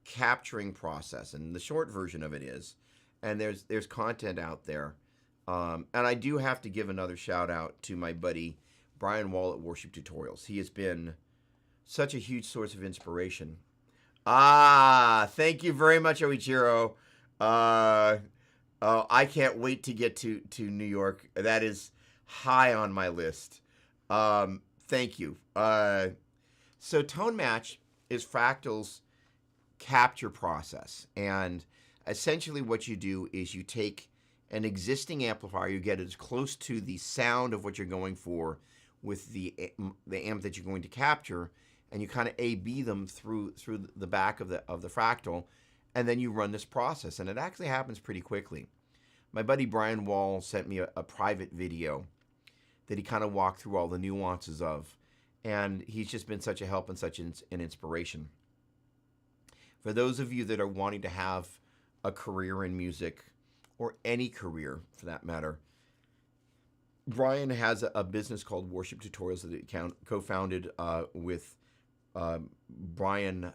capturing process, and the short version of it is, and there's content out there. And I do have to give another shout out to my buddy Brian Wall at Worship Tutorials. He has been such a huge source of inspiration. Thank you very much, Oichiro. I can't wait to get to New York. That is high on my list. Thank you. So Tone Match is Fractal's capture process. And essentially what you do is you take an existing amplifier, you get it as close to the sound of what you're going for with the amp that you're going to capture, and you kind of A/B them through the back of the Fractal, and then you run this process, and it actually happens pretty quickly. My buddy Brian Wall sent me a private video that he kind of walked through all the nuances of, and he's just been such a help and such an inspiration. For those of you that are wanting to have a career in music, or any career for that matter, Brian has a business called Worship Tutorials that he co-founded with Brian.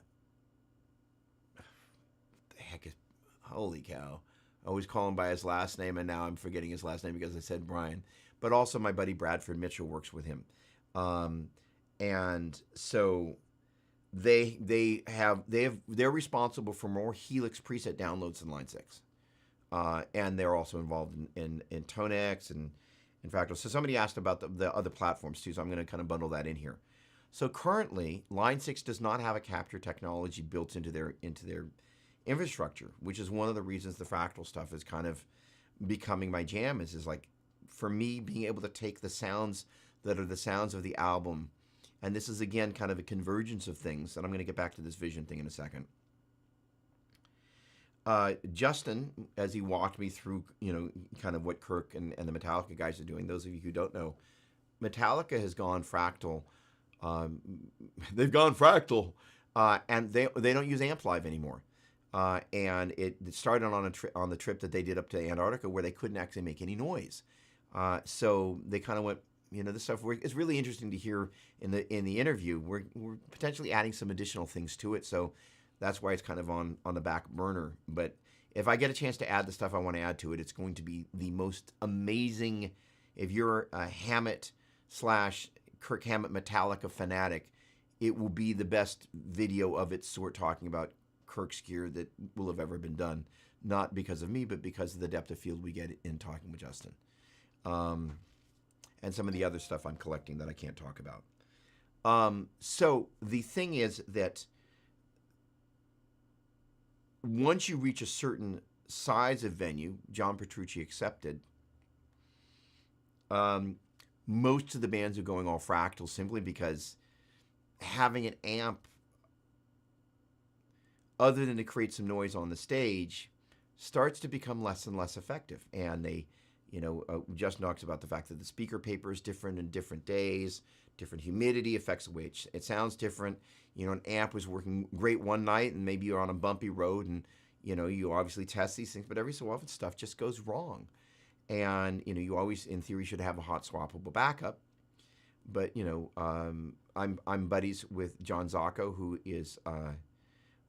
The heck is, holy cow! I always call him by his last name, and now I'm forgetting his last name because I said Brian. But also my buddy Bradford Mitchell works with him, and so they're responsible for more Helix preset downloads than Line 6, and they're also involved in Tonex and in Fractal. So somebody asked about the other platforms too, so I'm going to kind of bundle that in here. So currently, Line 6 does not have a capture technology built into their infrastructure, which is one of the reasons the Fractal stuff is kind of becoming my jam. Is like, for me, being able to take the sounds that are the sounds of the album, and this is again kind of a convergence of things, and I'm going to get back to this vision thing in a second. Justin, as he walked me through, kind of what Kirk and the Metallica guys are doing. Those of you who don't know, Metallica has gone fractal. They've gone fractal, and they don't use Amp Live anymore. And it started on the trip that they did up to Antarctica, where they couldn't actually make any noise. So they kind of went, this stuff. It's really interesting to hear in the interview. We're potentially adding some additional things to it. So that's why it's kind of on the back burner. But if I get a chance to add the stuff I want to add to it, it's going to be the most amazing. If you're a Hammett/Kirk Hammett Metallica fanatic, it will be the best video of its sort talking about Kirk's gear that will have ever been done. Not because of me, but because of the depth of field we get in talking with Justin. And some of the other stuff I'm collecting that I can't talk about. So the thing is that once you reach a certain size of venue, John Petrucci accepted, most of the bands are going all fractal simply because having an amp, other than to create some noise on the stage, starts to become less and less effective. And they, just talks about the fact that the speaker paper is different in different days, different humidity affects the way it sounds different. An amp was working great one night, and maybe you're on a bumpy road, and you obviously test these things, but every so often stuff just goes wrong. And you always, in theory, should have a hot swappable backup. But I'm buddies with John Zacco, who is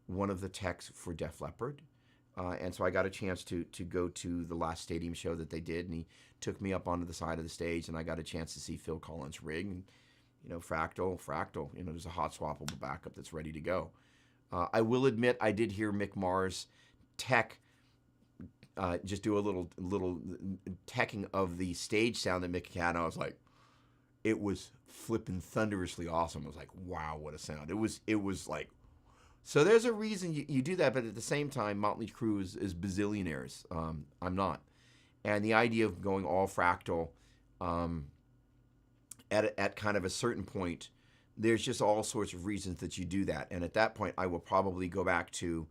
one of the techs for Def Leppard. And so I got a chance to go to the last stadium show that they did, and he took me up onto the side of the stage, and I got a chance to see Phil Collins' rig, and fractal. There's a hot swappable backup that's ready to go. I will admit I did hear Mick Mars tech just do a little teching of the stage sound that Mick had, and I was like, it was flipping thunderously awesome. I was like, wow, what a sound! It was like. So there's a reason you do that, but at the same time, Motley Crue is bazillionaires. I'm not. And the idea of going all fractal at kind of a certain point, there's just all sorts of reasons that you do that. And at that point, I will probably go back to,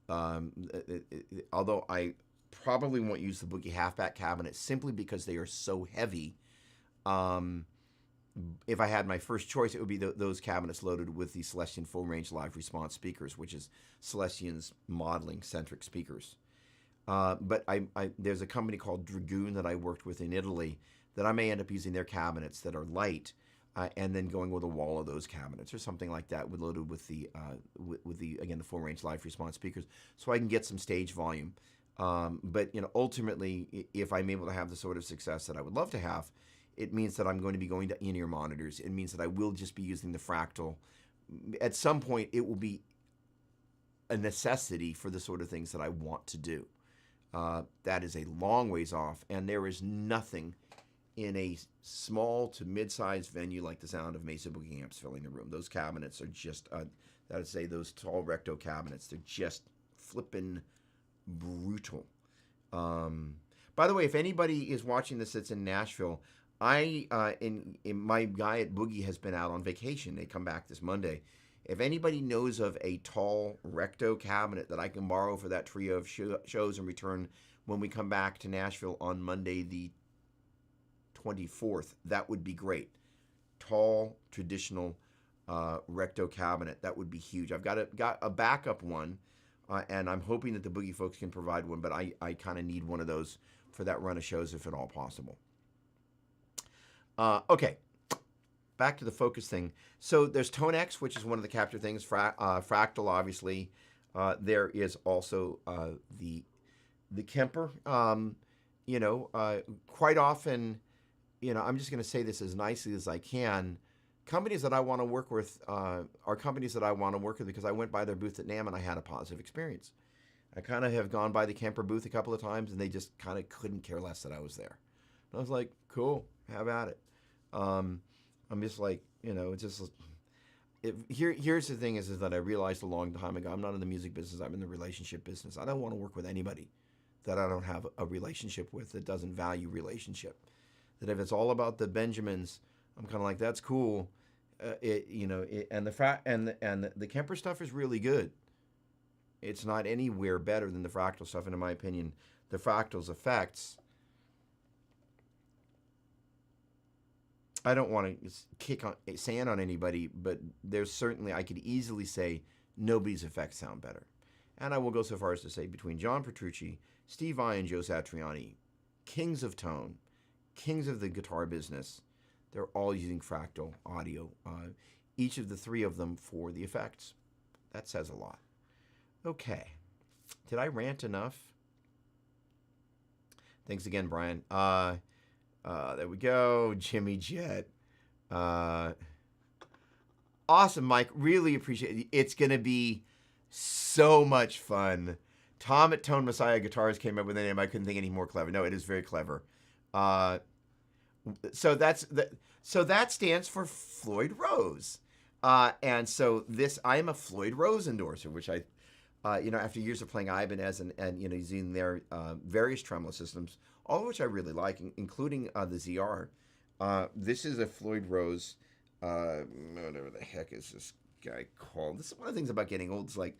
although I probably won't use the Boogie Halfback cabinet simply because they are so heavy. If I had my first choice, it would be those cabinets loaded with the Celestion Full Range Live Response speakers, which is Celestion's modeling-centric speakers. But there's a company called Dragoon that I worked with in Italy that I may end up using their cabinets that are light, and then going with a wall of those cabinets or something like that, loaded with the again the Full Range Live Response speakers, so I can get some stage volume. But ultimately, if I'm able to have the sort of success that I would love to have, it means that I'm going to be going to in-ear monitors. It means that I will just be using the fractal. At some point, it will be a necessity for the sort of things that I want to do. That is a long ways off, and there is nothing in a small to mid-sized venue like the sound of Mesa Boogie amps filling the room. Those cabinets are just, I would say those tall recto cabinets, they're just flippin' brutal. By the way, if anybody is watching this that's in Nashville, my guy at Boogie has been out on vacation. They come back this Monday. If anybody knows of a tall recto cabinet that I can borrow for that trio of shows and return when we come back to Nashville on Monday the 24th, that would be great. Tall, traditional recto cabinet. That would be huge. I've got a backup one, and I'm hoping that the Boogie folks can provide one, but I kind of need one of those for that run of shows if at all possible. Okay, back to the focus thing. So there's Tone X, which is one of the capture things. Fractal, obviously. There is also the Kemper. Quite often, I'm just going to say this as nicely as I can. Companies that I want to work with are companies that I want to work with because I went by their booth at NAMM and I had a positive experience. I kind of have gone by the Kemper booth a couple of times and they just kind of couldn't care less that I was there. And I was like, cool, have at it. I'm just like, it's just... Here's the thing is that I realized a long time ago, I'm not in the music business, I'm in the relationship business. I don't want to work with anybody that I don't have a relationship with, that doesn't value relationship. That if it's all about the Benjamins, I'm kind of like, that's cool. And the Kemper stuff is really good. It's not anywhere better than the Fractal stuff, and in my opinion, the Fractal's effects, I don't want to kick sand on anybody, but there's certainly, I could easily say, nobody's effects sound better. And I will go so far as to say, between John Petrucci, Steve Vai, and Joe Satriani, kings of tone, kings of the guitar business, they're all using Fractal audio, each of the three of them for the effects. That says a lot. Okay. Did I rant enough? Thanks again, Brian. There we go. Jimmy Jet. Awesome, Mike. Really appreciate it. It's going to be so much fun. Tom at Tone Messiah Guitars came up with a name. I couldn't think any more clever. No, it is very clever. So that stands for Floyd Rose. And so I am a Floyd Rose endorser, which I, after years of playing Ibanez and using their various tremolo systems, all of which I really like, including the ZR. This is a Floyd Rose, whatever the heck is this guy called? This is one of the things about getting old. It's like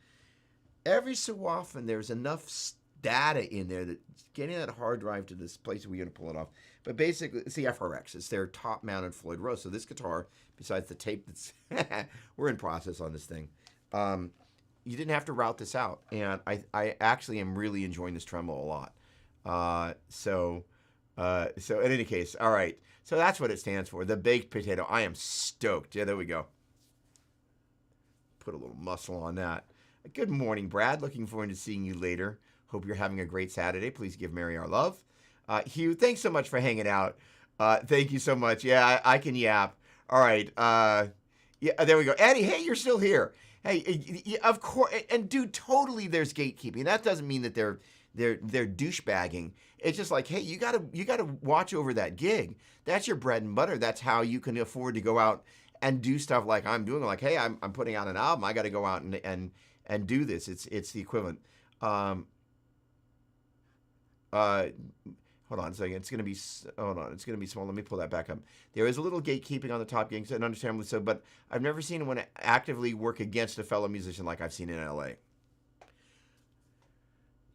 every so often there's enough data in there that getting that hard drive to this place where you're going to pull it off. But basically, it's the FRX. It's their top-mounted Floyd Rose. So this guitar, besides the tape that's... we're in process on this thing. You didn't have to route this out. And I actually am really enjoying this tremolo a lot. So in any case, all right. So that's what it stands for, the baked potato. I am stoked. Yeah, there we go. Put a little muscle on that. Good morning, Brad. Looking forward to seeing you later. Hope you're having a great Saturday. Please give Mary our love. Hugh, thanks so much for hanging out. Thank you so much. Yeah, I can yap. All right. Yeah, there we go. Eddie, hey, you're still here. Hey, of course. And dude, totally there's gatekeeping. That doesn't mean that they're douchebagging. It's just like, hey, you gotta watch over that gig. That's your bread and butter. That's how you can afford to go out and do stuff like I'm doing. Like, hey, I'm putting out an album. I got to go out and do this. It's the equivalent. Hold on a second. It's gonna be small. Let me pull that back up. There is a little gatekeeping on the top gigs, and understandably so. But I've never seen anyone actively work against a fellow musician like I've seen in LA.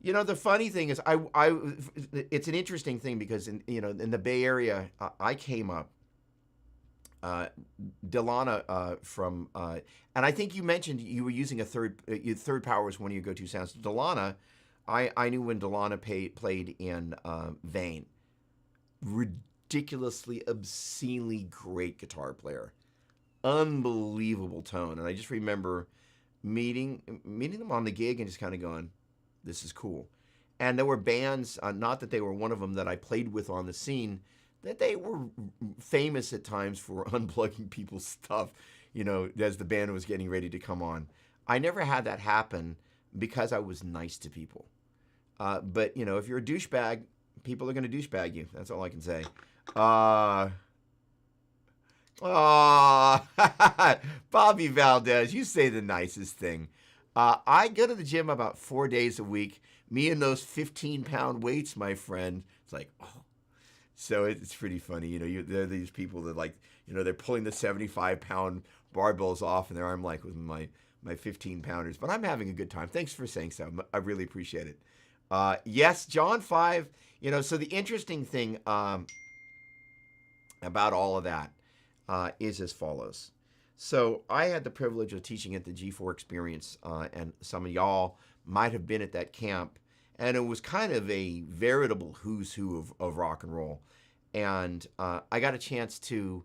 The funny thing is, it's an interesting thing because in the Bay Area, I came up. Delana from, and I think you mentioned you were using a third power was one of your go-to sounds. Delana, I knew when Delana played in Vane. Ridiculously, obscenely great guitar player. Unbelievable tone. And I just remember meeting them on the gig and just kind of going, this is cool. And there were bands, not that they were one of them that I played with on the scene, that they were famous at times for unplugging people's stuff, as the band was getting ready to come on. I never had that happen because I was nice to people. But, if you're a douchebag, people are going to douchebag you. That's all I can say. Bobby Valdez, you say the nicest thing. I go to the gym about 4 days a week. Me and those 15-pound weights, my friend. It's like, So it's pretty funny. There are these people that like, they're pulling the 75-pound barbells off, and there I'm like with my 15-pounders. But I'm having a good time. Thanks for saying so. I really appreciate it. Yes, John 5. So the interesting thing about all of that is as follows. So I had the privilege of teaching at the G4 Experience, and some of y'all might have been at that camp, and it was kind of a veritable who's who of rock and roll. And I got a chance to,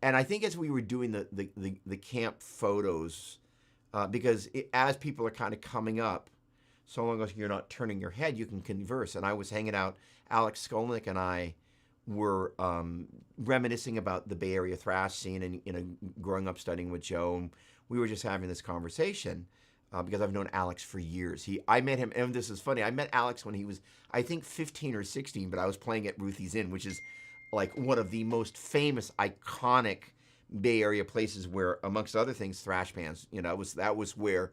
and I think as we were doing the camp photos, because as people are kind of coming up, so long as you're not turning your head, you can converse. And I was hanging out, Alex Skolnick and I were reminiscing about the Bay Area thrash scene and growing up studying with Joe. And we were just having this conversation because I've known Alex for years. I met him, and this is funny. I met Alex when he was, I think, 15 or 16, but I was playing at Ruthie's Inn, which is like one of the most famous, iconic Bay Area places where, amongst other things, thrash bands. That was where,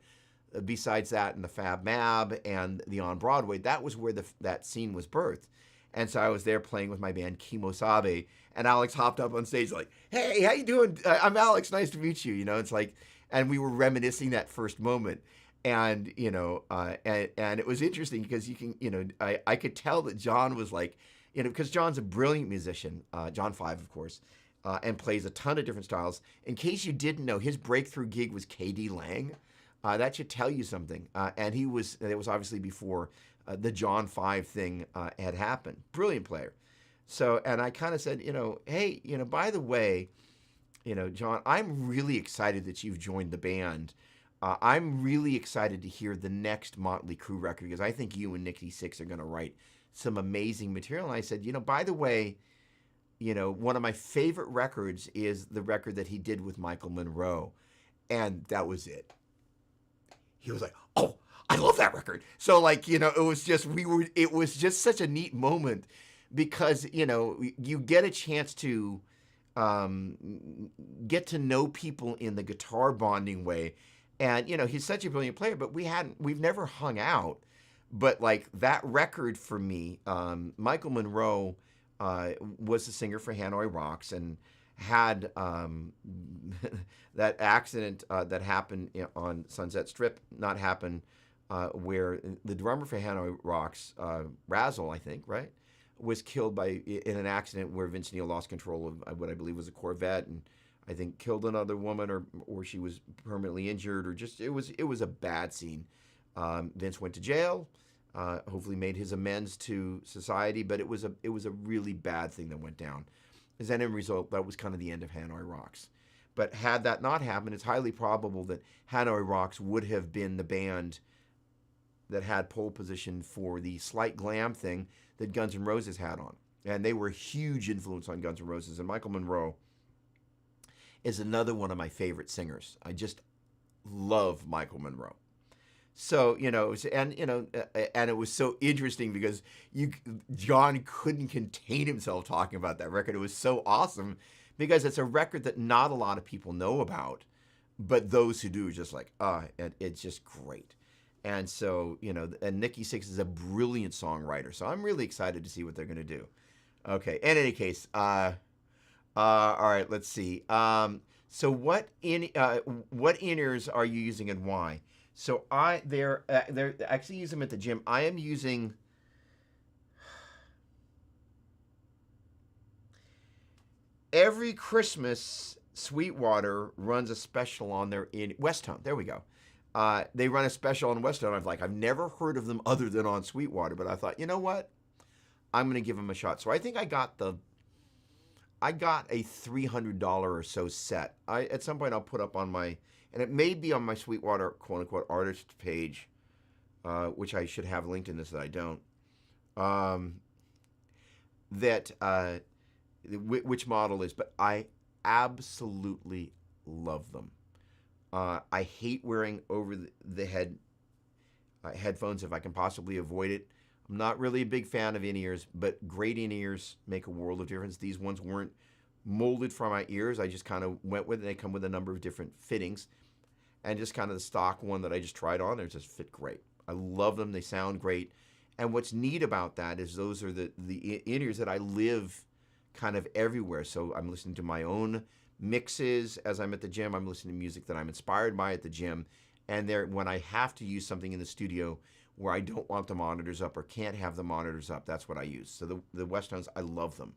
besides that and the Fab Mab and the On Broadway, that was where that scene was birthed. And so I was there playing with my band Kimosabe, and Alex hopped up on stage like, "Hey, how you doing? I'm Alex. Nice to meet you." It's like, and we were reminiscing that first moment, and and it was interesting because you can, I could tell that John was like, because John's a brilliant musician, John 5, of course, and plays a ton of different styles. In case you didn't know, his breakthrough gig was K.D. Lang. That should tell you something. And it was obviously before the John 5 thing had happened. Brilliant player. So, and I kind of said, hey, by the way, John, I'm really excited that you've joined the band. I'm really excited to hear the next Motley Crue record because I think you and Nikki Sixx are going to write some amazing material. And I said, by the way, one of my favorite records is the record that he did with Michael Monroe. And that was it. He was like, "Oh, I love that record." So it was just such a neat moment because, you get a chance to get to know people in the guitar bonding way. And, he's such a brilliant player, but we've never hung out. But like that record for me, Michael Monroe was the singer for Hanoi Rocks and had that accident that happened on Sunset Strip not happen where the drummer for Hanoi Rocks, Razzle, I think, right, was killed in an accident where Vince Neil lost control of what I believe was a Corvette and I think killed another woman or she was permanently injured or just it was a bad scene. Vince went to jail. Hopefully made his amends to society, but it was a really bad thing that went down. As an end result, that was kind of the end of Hanoi Rocks. But had that not happened, it's highly probable that Hanoi Rocks would have been the band that had pole position for the slight glam thing that Guns N' Roses had on. And they were a huge influence on Guns N' Roses. And Michael Monroe is another one of my favorite singers. I just love Michael Monroe. So, and it was so interesting because John couldn't contain himself talking about that record. It was so awesome because it's a record that not a lot of people know about, but those who do are just like, it's just great. And so, and Nikki Sixx is a brilliant songwriter. So I'm really excited to see what they're going to do. Okay. In any case, all right, let's see. So what in-ears are you using and why? So they're actually use them at the gym. I am using every Christmas. Sweetwater runs a special on their Westtone. There we go. They run a special on Westtone. I've never heard of them other than on Sweetwater, but I thought, you know what? I'm going to give them a shot. So I think I got a $300 or so set. At some point I'll put up on my. And it may be on my Sweetwater, quote-unquote, artist page, which I should have linked in this that I don't, which model is. But I absolutely love them. I hate wearing over-the-head headphones if I can possibly avoid it. I'm not really a big fan of in-ears, but great in-ears make a world of difference. These ones weren't molded for my ears. I just kind of went with it. They come with a number of different fittings. And just kind of the stock one that I just tried on, they just fit great. I love them. They sound great. And what's neat about that is those are the in-ears that I live kind of everywhere. So I'm listening to my own mixes as I'm at the gym. I'm listening to music that I'm inspired by at the gym. And there, when I have to use something in the studio where I don't want the monitors up or can't have the monitors up, that's what I use. So the Westtones, I love them.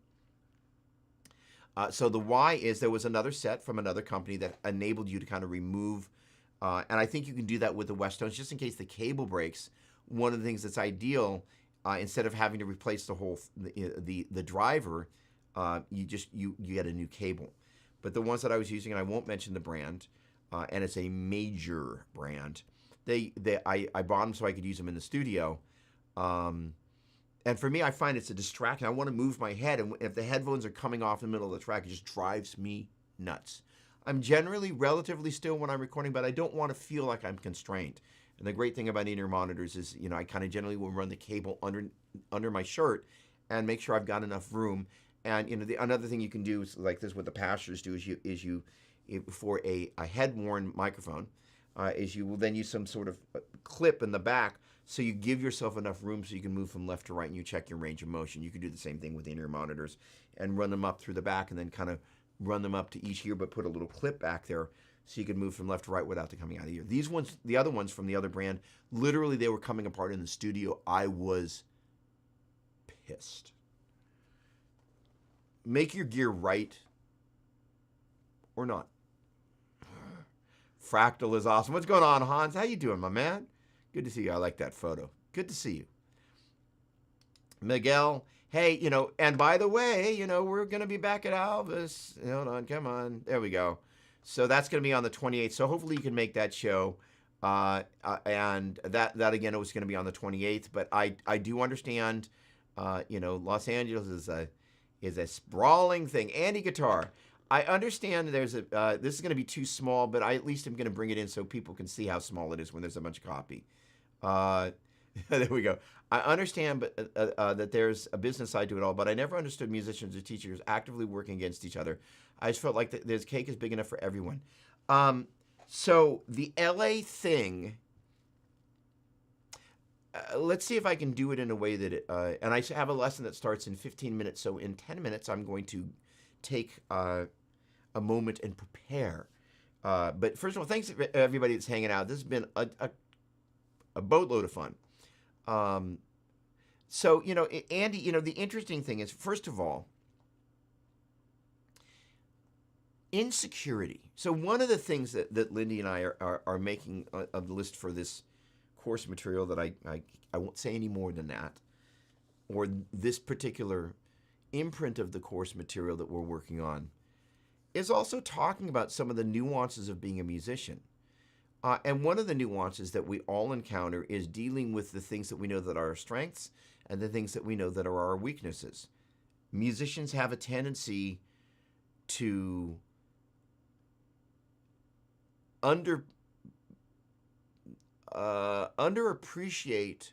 So the why is there was another set from another company that enabled you to kind of remove, and I think you can do that with the Westtones just in case the cable breaks. One of the things that's ideal, instead of having to replace the whole the driver, you get a new cable. But the ones that I was using, and I won't mention the brand, and it's a major brand. I bought them so I could use them in the studio. And for me, I find it's a distraction. I want to move my head, and if the headphones are coming off in the middle of the track, it just drives me nuts. I'm generally relatively still when I'm recording, but I don't want to feel like I'm constrained. And the great thing about in-ear monitors is, I kind of generally will run the cable under my shirt and make sure I've got enough room. And another thing you can do is like this. What the pastors do is you for a head-worn microphone, is you will then use some sort of clip in the back. So you give yourself enough room so you can move from left to right and you check your range of motion. You can do the same thing with in-ear monitors and run them up through the back and then kind of run them up to each ear, but put a little clip back there so you can move from left to right without them coming out of the ear. These ones, the other ones from the other brand, literally they were coming apart in the studio. I was pissed. Make your gear right or not. Fractal is awesome. What's going on, Hans? How you doing, my man? Good to see you. I like that photo. Good to see you. Miguel, hey, and by the way, we're going to be back at Alvis. Hold on, come on. There we go. So that's going to be on the 28th. So hopefully you can make that show. And that again, it was going to be on the 28th. But I do understand, Los Angeles is a sprawling thing. Andy Guitar, I understand this is going to be too small, but I at least am going to bring it in so people can see how small it is when there's a bunch of copy. There we go. I understand that there's a business side to it all, but I never understood musicians or teachers actively working against each other. I just felt like this cake is big enough for everyone. So the LA thing, let's see if I can do it in a way that and I have a lesson that starts in 15 minutes. So in 10 minutes, I'm going to take a moment and prepare. But first of all, thanks to everybody that's hanging out. This has been a boatload of fun. So, Andy, the interesting thing is, first of all, insecurity. So one of the things that Lindy and I are making a list for this course material that I won't say any more than that, or this particular imprint of the course material that we're working on, is also talking about some of the nuances of being a musician. And one of the nuances that we all encounter is dealing with the things that we know that are our strengths and the things that we know that are our weaknesses. Musicians have a tendency to underappreciate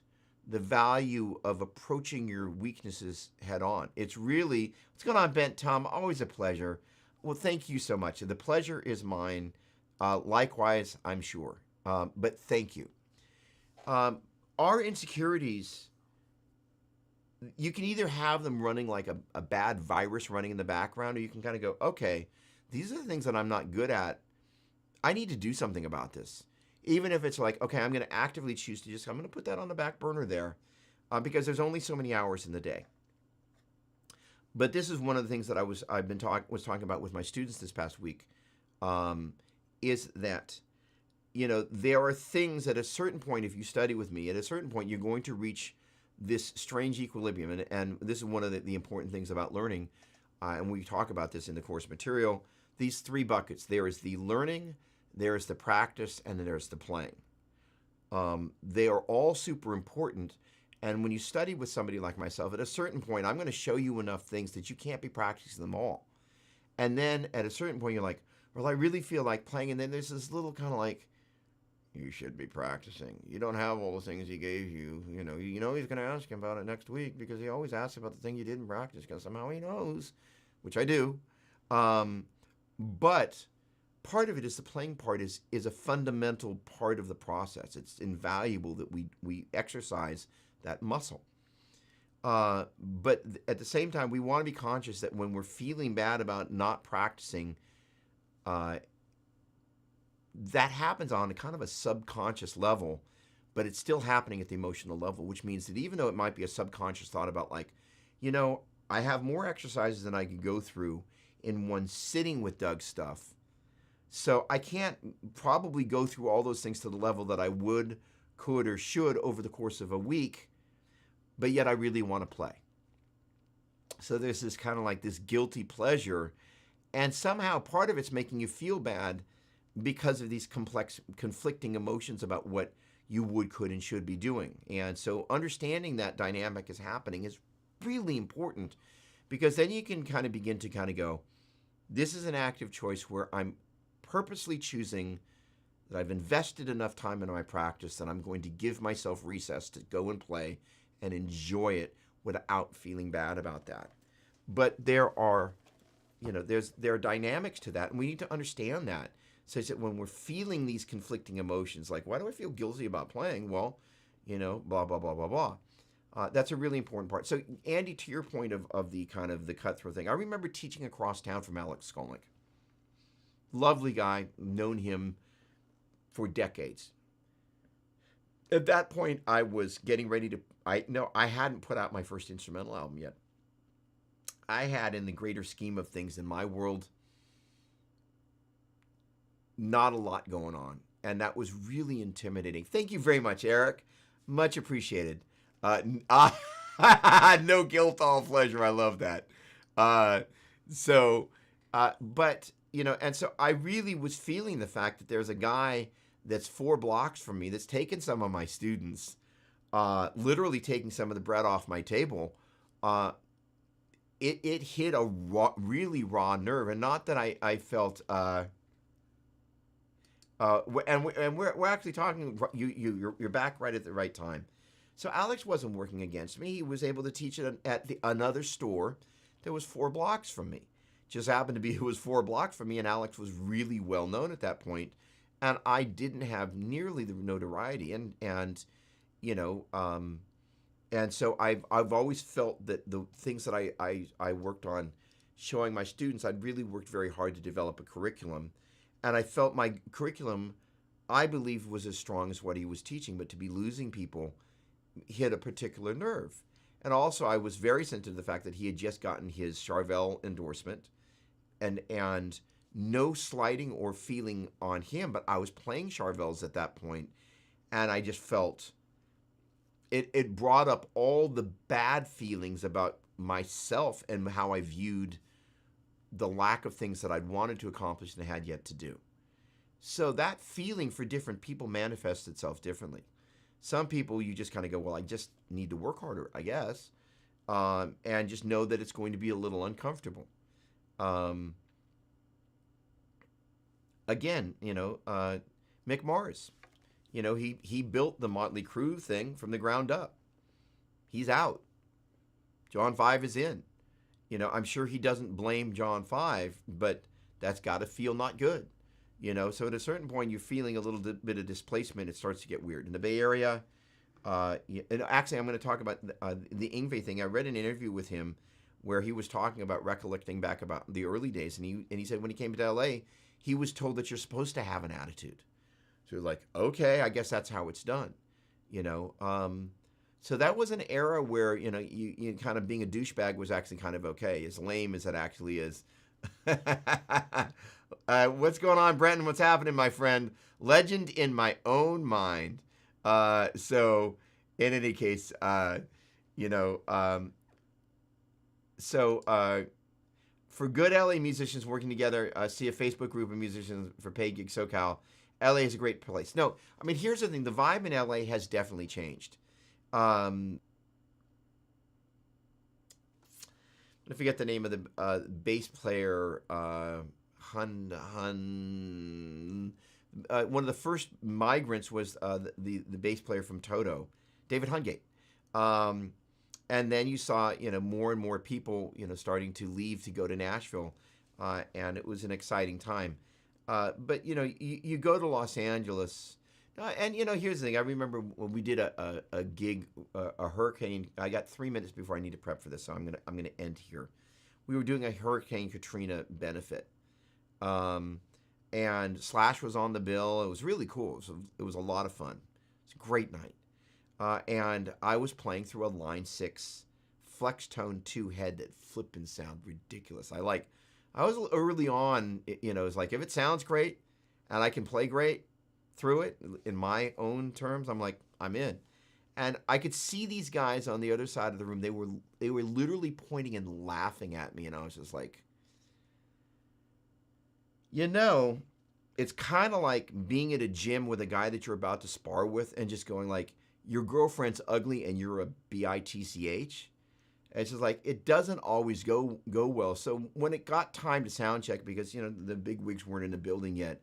the value of approaching your weaknesses head on. It's really, what's going on, Bent Tom? Always a pleasure. Well, thank you so much. The pleasure is mine. Likewise, I'm sure. But thank you. Our insecurities, you can either have them running like a bad virus running in the background, or you can kind of go, okay, these are the things that I'm not good at. I need to do something about this. Even if it's like, okay, I'm going to actively choose to I'm going to put that on the back burner there because there's only so many hours in the day. But this is one of the things that I was talking about with my students this past week, is that, there are things at a certain point, if you study with me, at a certain point, you're going to reach this strange equilibrium. And this is one of the important things about learning. And we talk about this in the course material. These three buckets. There is the learning, there is the practice, and then there's the playing. They are all super important. And when you study with somebody like myself, at a certain point, I'm going to show you enough things that you can't be practicing them all. And then at a certain point, you're like, well, I really feel like playing. And then there's this little kind of like, you should be practicing. You don't have all the things he gave you. He's going to ask him about it next week because he always asks about the thing you didn't practice because somehow he knows, which I do. But part of it is the playing part is a fundamental part of the process. It's invaluable that we exercise that muscle. But at the same time, we want to be conscious that when we're feeling bad about not practicing, uh, that happens on a kind of a subconscious level, but it's still happening at the emotional level, which means that even though it might be a subconscious thought about like, you know, I have more exercises than I could go through in one sitting with Doug's stuff. So I can't probably go through all those things to the level that I would, could, or should over the course of a week, but yet I really want to play. So there's this kind of like this guilty pleasure, and somehow part of it's making you feel bad because of these complex, conflicting emotions about what you would, could, and should be doing. And so understanding that dynamic is happening is really important, because then you can kind of begin to kind of go, this is an active choice where I'm purposely choosing that I've invested enough time in my practice that I'm going to give myself recess to go and play and enjoy it without feeling bad about that. But there are, there are dynamics to that, and we need to understand that. So that when we're feeling these conflicting emotions, like, why do I feel guilty about playing? Well, blah, blah, blah, blah, blah. That's a really important part. So, Andy, to your point of the kind of the cutthroat thing, I remember teaching across town from Alex Skolnick. Lovely guy, known him for decades. At that point, I was getting ready to, I hadn't put out my first instrumental album yet. I had, in the greater scheme of things in my world, not a lot going on. And that was really intimidating. Thank you very much, Eric. Much appreciated. No guilt, all pleasure. I love that. But, and so I really was feeling the fact that there's a guy that's 4 blocks from me that's taken some of my students, literally taking some of the bread off my table. It hit a really raw nerve. And not that I felt... we're actually talking. You're back right at the right time. So Alex wasn't working against me. He was able to teach it at another store that was 4 blocks from me. Just happened to be it was 4 blocks from me, and Alex was really well known at that point, and I didn't have nearly the notoriety. And so I've always felt that the things that I worked on, showing my students, I'd really worked very hard to develop a curriculum. And I felt my curriculum, I believe, was as strong as what he was teaching, but to be losing people hit a particular nerve. And also, I was very sensitive to the fact that he had just gotten his Charvel endorsement, and no slighting or feeling on him, but I was playing Charvels at that point, and I just felt it brought up all the bad feelings about myself and how I viewed the lack of things that I'd wanted to accomplish and had yet to do. So that feeling for different people manifests itself differently. Some people, you just kind of go, well, I just need to work harder, I guess, and just know that it's going to be a little uncomfortable. Again, Mick Mars, he built the Motley Crue thing from the ground up. He's out. John 5 is in. I'm sure he doesn't blame John 5, but that's got to feel not good. So at a certain point, you're feeling a little bit of displacement. It starts to get weird. In the Bay Area, and actually, I'm going to talk about the Yngwie thing. I read an interview with him where he was talking about recollecting back about the early days, and he said when he came to L.A., he was told that you're supposed to have an attitude. So you're like, okay, I guess that's how it's done. So that was an era where, you kind of being a douchebag was actually kind of okay, as lame as it actually is. What's going on, Brenton? What's happening, my friend? Legend in my own mind. So in any case, for good LA musicians working together, see a Facebook group of musicians for paid gig SoCal. LA is a great place. No, I mean, here's the thing. The vibe in LA has definitely changed. I forget the name of the bass player, one of the first migrants was the bass player from Toto, David Hungate. And then you saw, more and more people, starting to leave to go to Nashville, and it was an exciting time. But, you go to Los Angeles, And here's the thing. I remember when we did a gig, a hurricane. I got 3 minutes before I need to prep for this, so I'm gonna end here. We were doing a Hurricane Katrina benefit, um, and Slash was on the bill. It was really cool. It was a lot of fun. It's a great night, and I was playing through a Line 6 Flex Tone 2 head that flippin' sound ridiculous. I was early on. It's like if it sounds great, and I can play great through it in my own terms, I'm like, I'm in. And I could see these guys on the other side of the room. They were literally pointing and laughing at me, and I was just like, it's kind of like being at a gym with a guy that you're about to spar with, and just going like, your girlfriend's ugly and you're a bitch. It's just like it doesn't always go well. So when it got time to sound check, because the big wigs weren't in the building yet,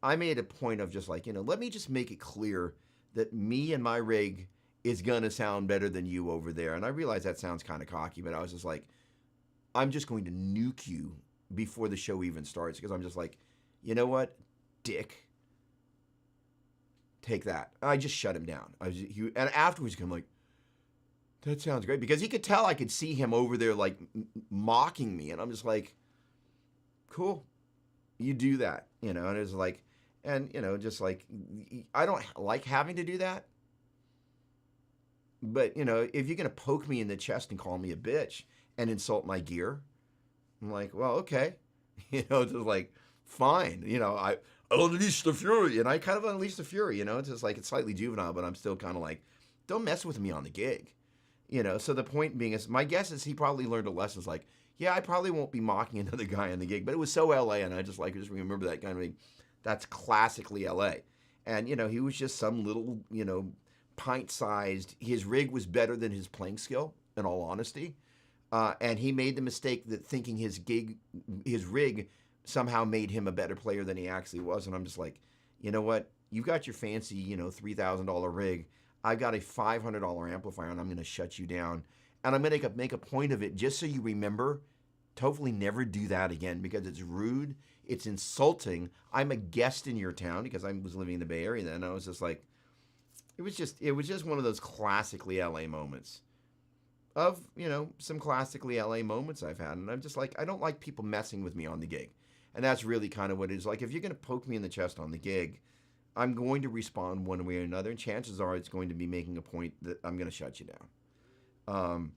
I made a point of just like, let me just make it clear that me and my rig is going to sound better than you over there. And I realize that sounds kind of cocky, but I was just like, I'm just going to nuke you before the show even starts, because I'm just like, you know what, dick? Take that. I just shut him down. And afterwards, I'm like, that sounds great. Because he could tell I could see him over there like mocking me. And I'm just like, cool. You do that. And it's like, and, just like, I don't like having to do that. But, if you're going to poke me in the chest and call me a bitch and insult my gear, I'm like, well, okay. Just like, fine. I'll unleash the fury. And I kind of unleash the fury, It's just like, it's slightly juvenile, but I'm still kind of like, don't mess with me on the gig. So the point being is, my guess is he probably learned a lesson. It's like, yeah, I probably won't be mocking another guy on the gig, but it was so LA, and I just remember that kind of thing. That's classically LA. And, he was just some little, pint-sized. His rig was better than his playing skill, in all honesty. And he made the mistake that thinking his rig somehow made him a better player than he actually was. And I'm just like, you know what? You got your fancy, $3,000 rig. I got a $500 amplifier, and I'm going to shut you down. And I'm going to make a point of it just so you remember to hopefully never do that again, because it's rude. It's insulting. I'm a guest in your town, because I was living in the Bay Area then. And I was just like, it was just one of those classically LA moments of, some classically LA moments I've had. And I'm just like, I don't like people messing with me on the gig. And that's really kind of what it is. Like, if you're going to poke me in the chest on the gig, I'm going to respond one way or another, and chances are it's going to be making a point that I'm going to shut you down.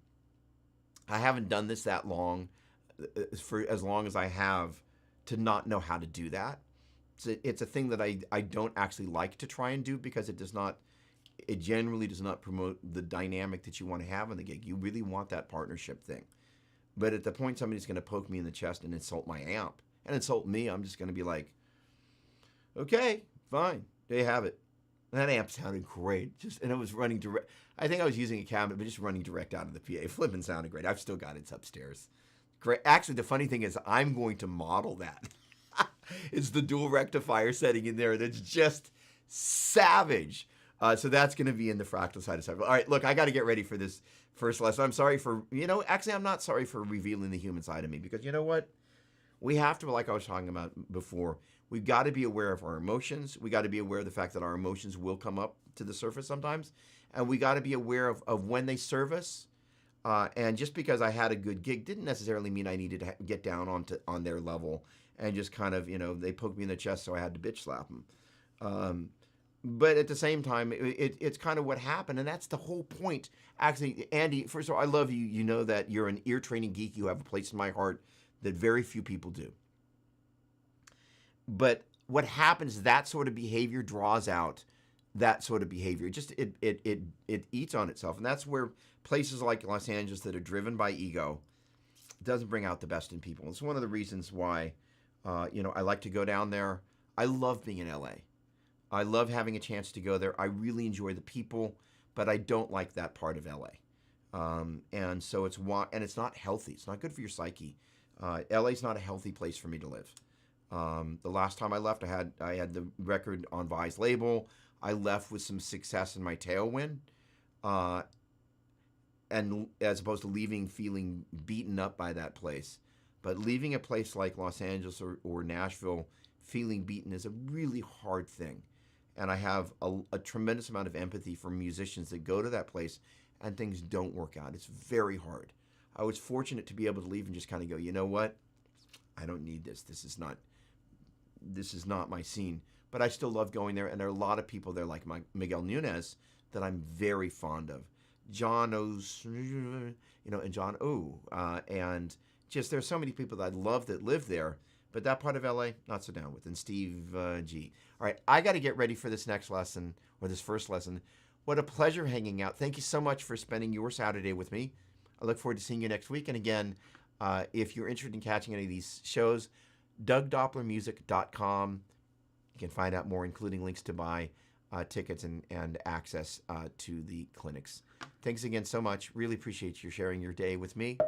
I haven't done this that long, for as long as I have, to not know how to do that. It's a thing that I don't actually like to try and do, because it generally does not promote the dynamic that you want to have on the gig. You really want that partnership thing. But at the point somebody's going to poke me in the chest and insult my amp and insult me, I'm just going to be like, okay, fine, there you have it. That amp sounded great. And it was running direct. I think I was using a cabinet, but just running direct out of the PA. Flippin' sounded great. I've still got it. It's upstairs. Great. Actually, the funny thing is, I'm going to model that. It's the dual rectifier setting in there that's just savage. So that's going to be in the fractal side of stuff. All right, look, I got to get ready for this first lesson. I'm sorry for, actually, I'm not sorry for revealing the human side of me, because you know what? We have to, like I was talking about before, we've got to be aware of our emotions. We got to be aware of the fact that our emotions will come up to the surface sometimes. And we got to be aware of when they serve us. And just because I had a good gig didn't necessarily mean I needed to get down on their level and just kind of, they poked me in the chest, so I had to bitch slap them. But at the same time, it's kind of what happened, and that's the whole point. Actually, Andy, first of all, I love you. You know that you're an ear training geek. You have a place in my heart that very few people do. But what happens, that sort of behavior draws out that sort of behavior. It eats on itself, and that's where places like Los Angeles that are driven by ego doesn't bring out the best in people. It's one of the reasons why, I like to go down there. I love being in LA. I love having a chance to go there. I really enjoy the people, but I don't like that part of LA. And so it's not healthy. It's not good for your psyche. LA's not a healthy place for me to live. The last time I left, I had the record on Vi's label. I left with some success in my tailwind, and as opposed to leaving feeling beaten up by that place. But leaving a place like Los Angeles or Nashville feeling beaten is a really hard thing. And I have a tremendous amount of empathy for musicians that go to that place and things don't work out. It's very hard. I was fortunate to be able to leave and just kind of go, you know what? I don't need this. This is not my scene. But I still love going there, and there are a lot of people there, like Miguel Nunez, that I'm very fond of. John O's, and John O. And just there's so many people that I love that live there, but that part of LA, not so down with. And Steve G. All right, I got to get ready for this next lesson, or this first lesson. What a pleasure hanging out. Thank you so much for spending your Saturday with me. I look forward to seeing you next week. And again, if you're interested in catching any of these shows, DougDopplerMusic.com. You can find out more, including links to buy tickets and access to the clinics. Thanks again so much. Really appreciate you sharing your day with me.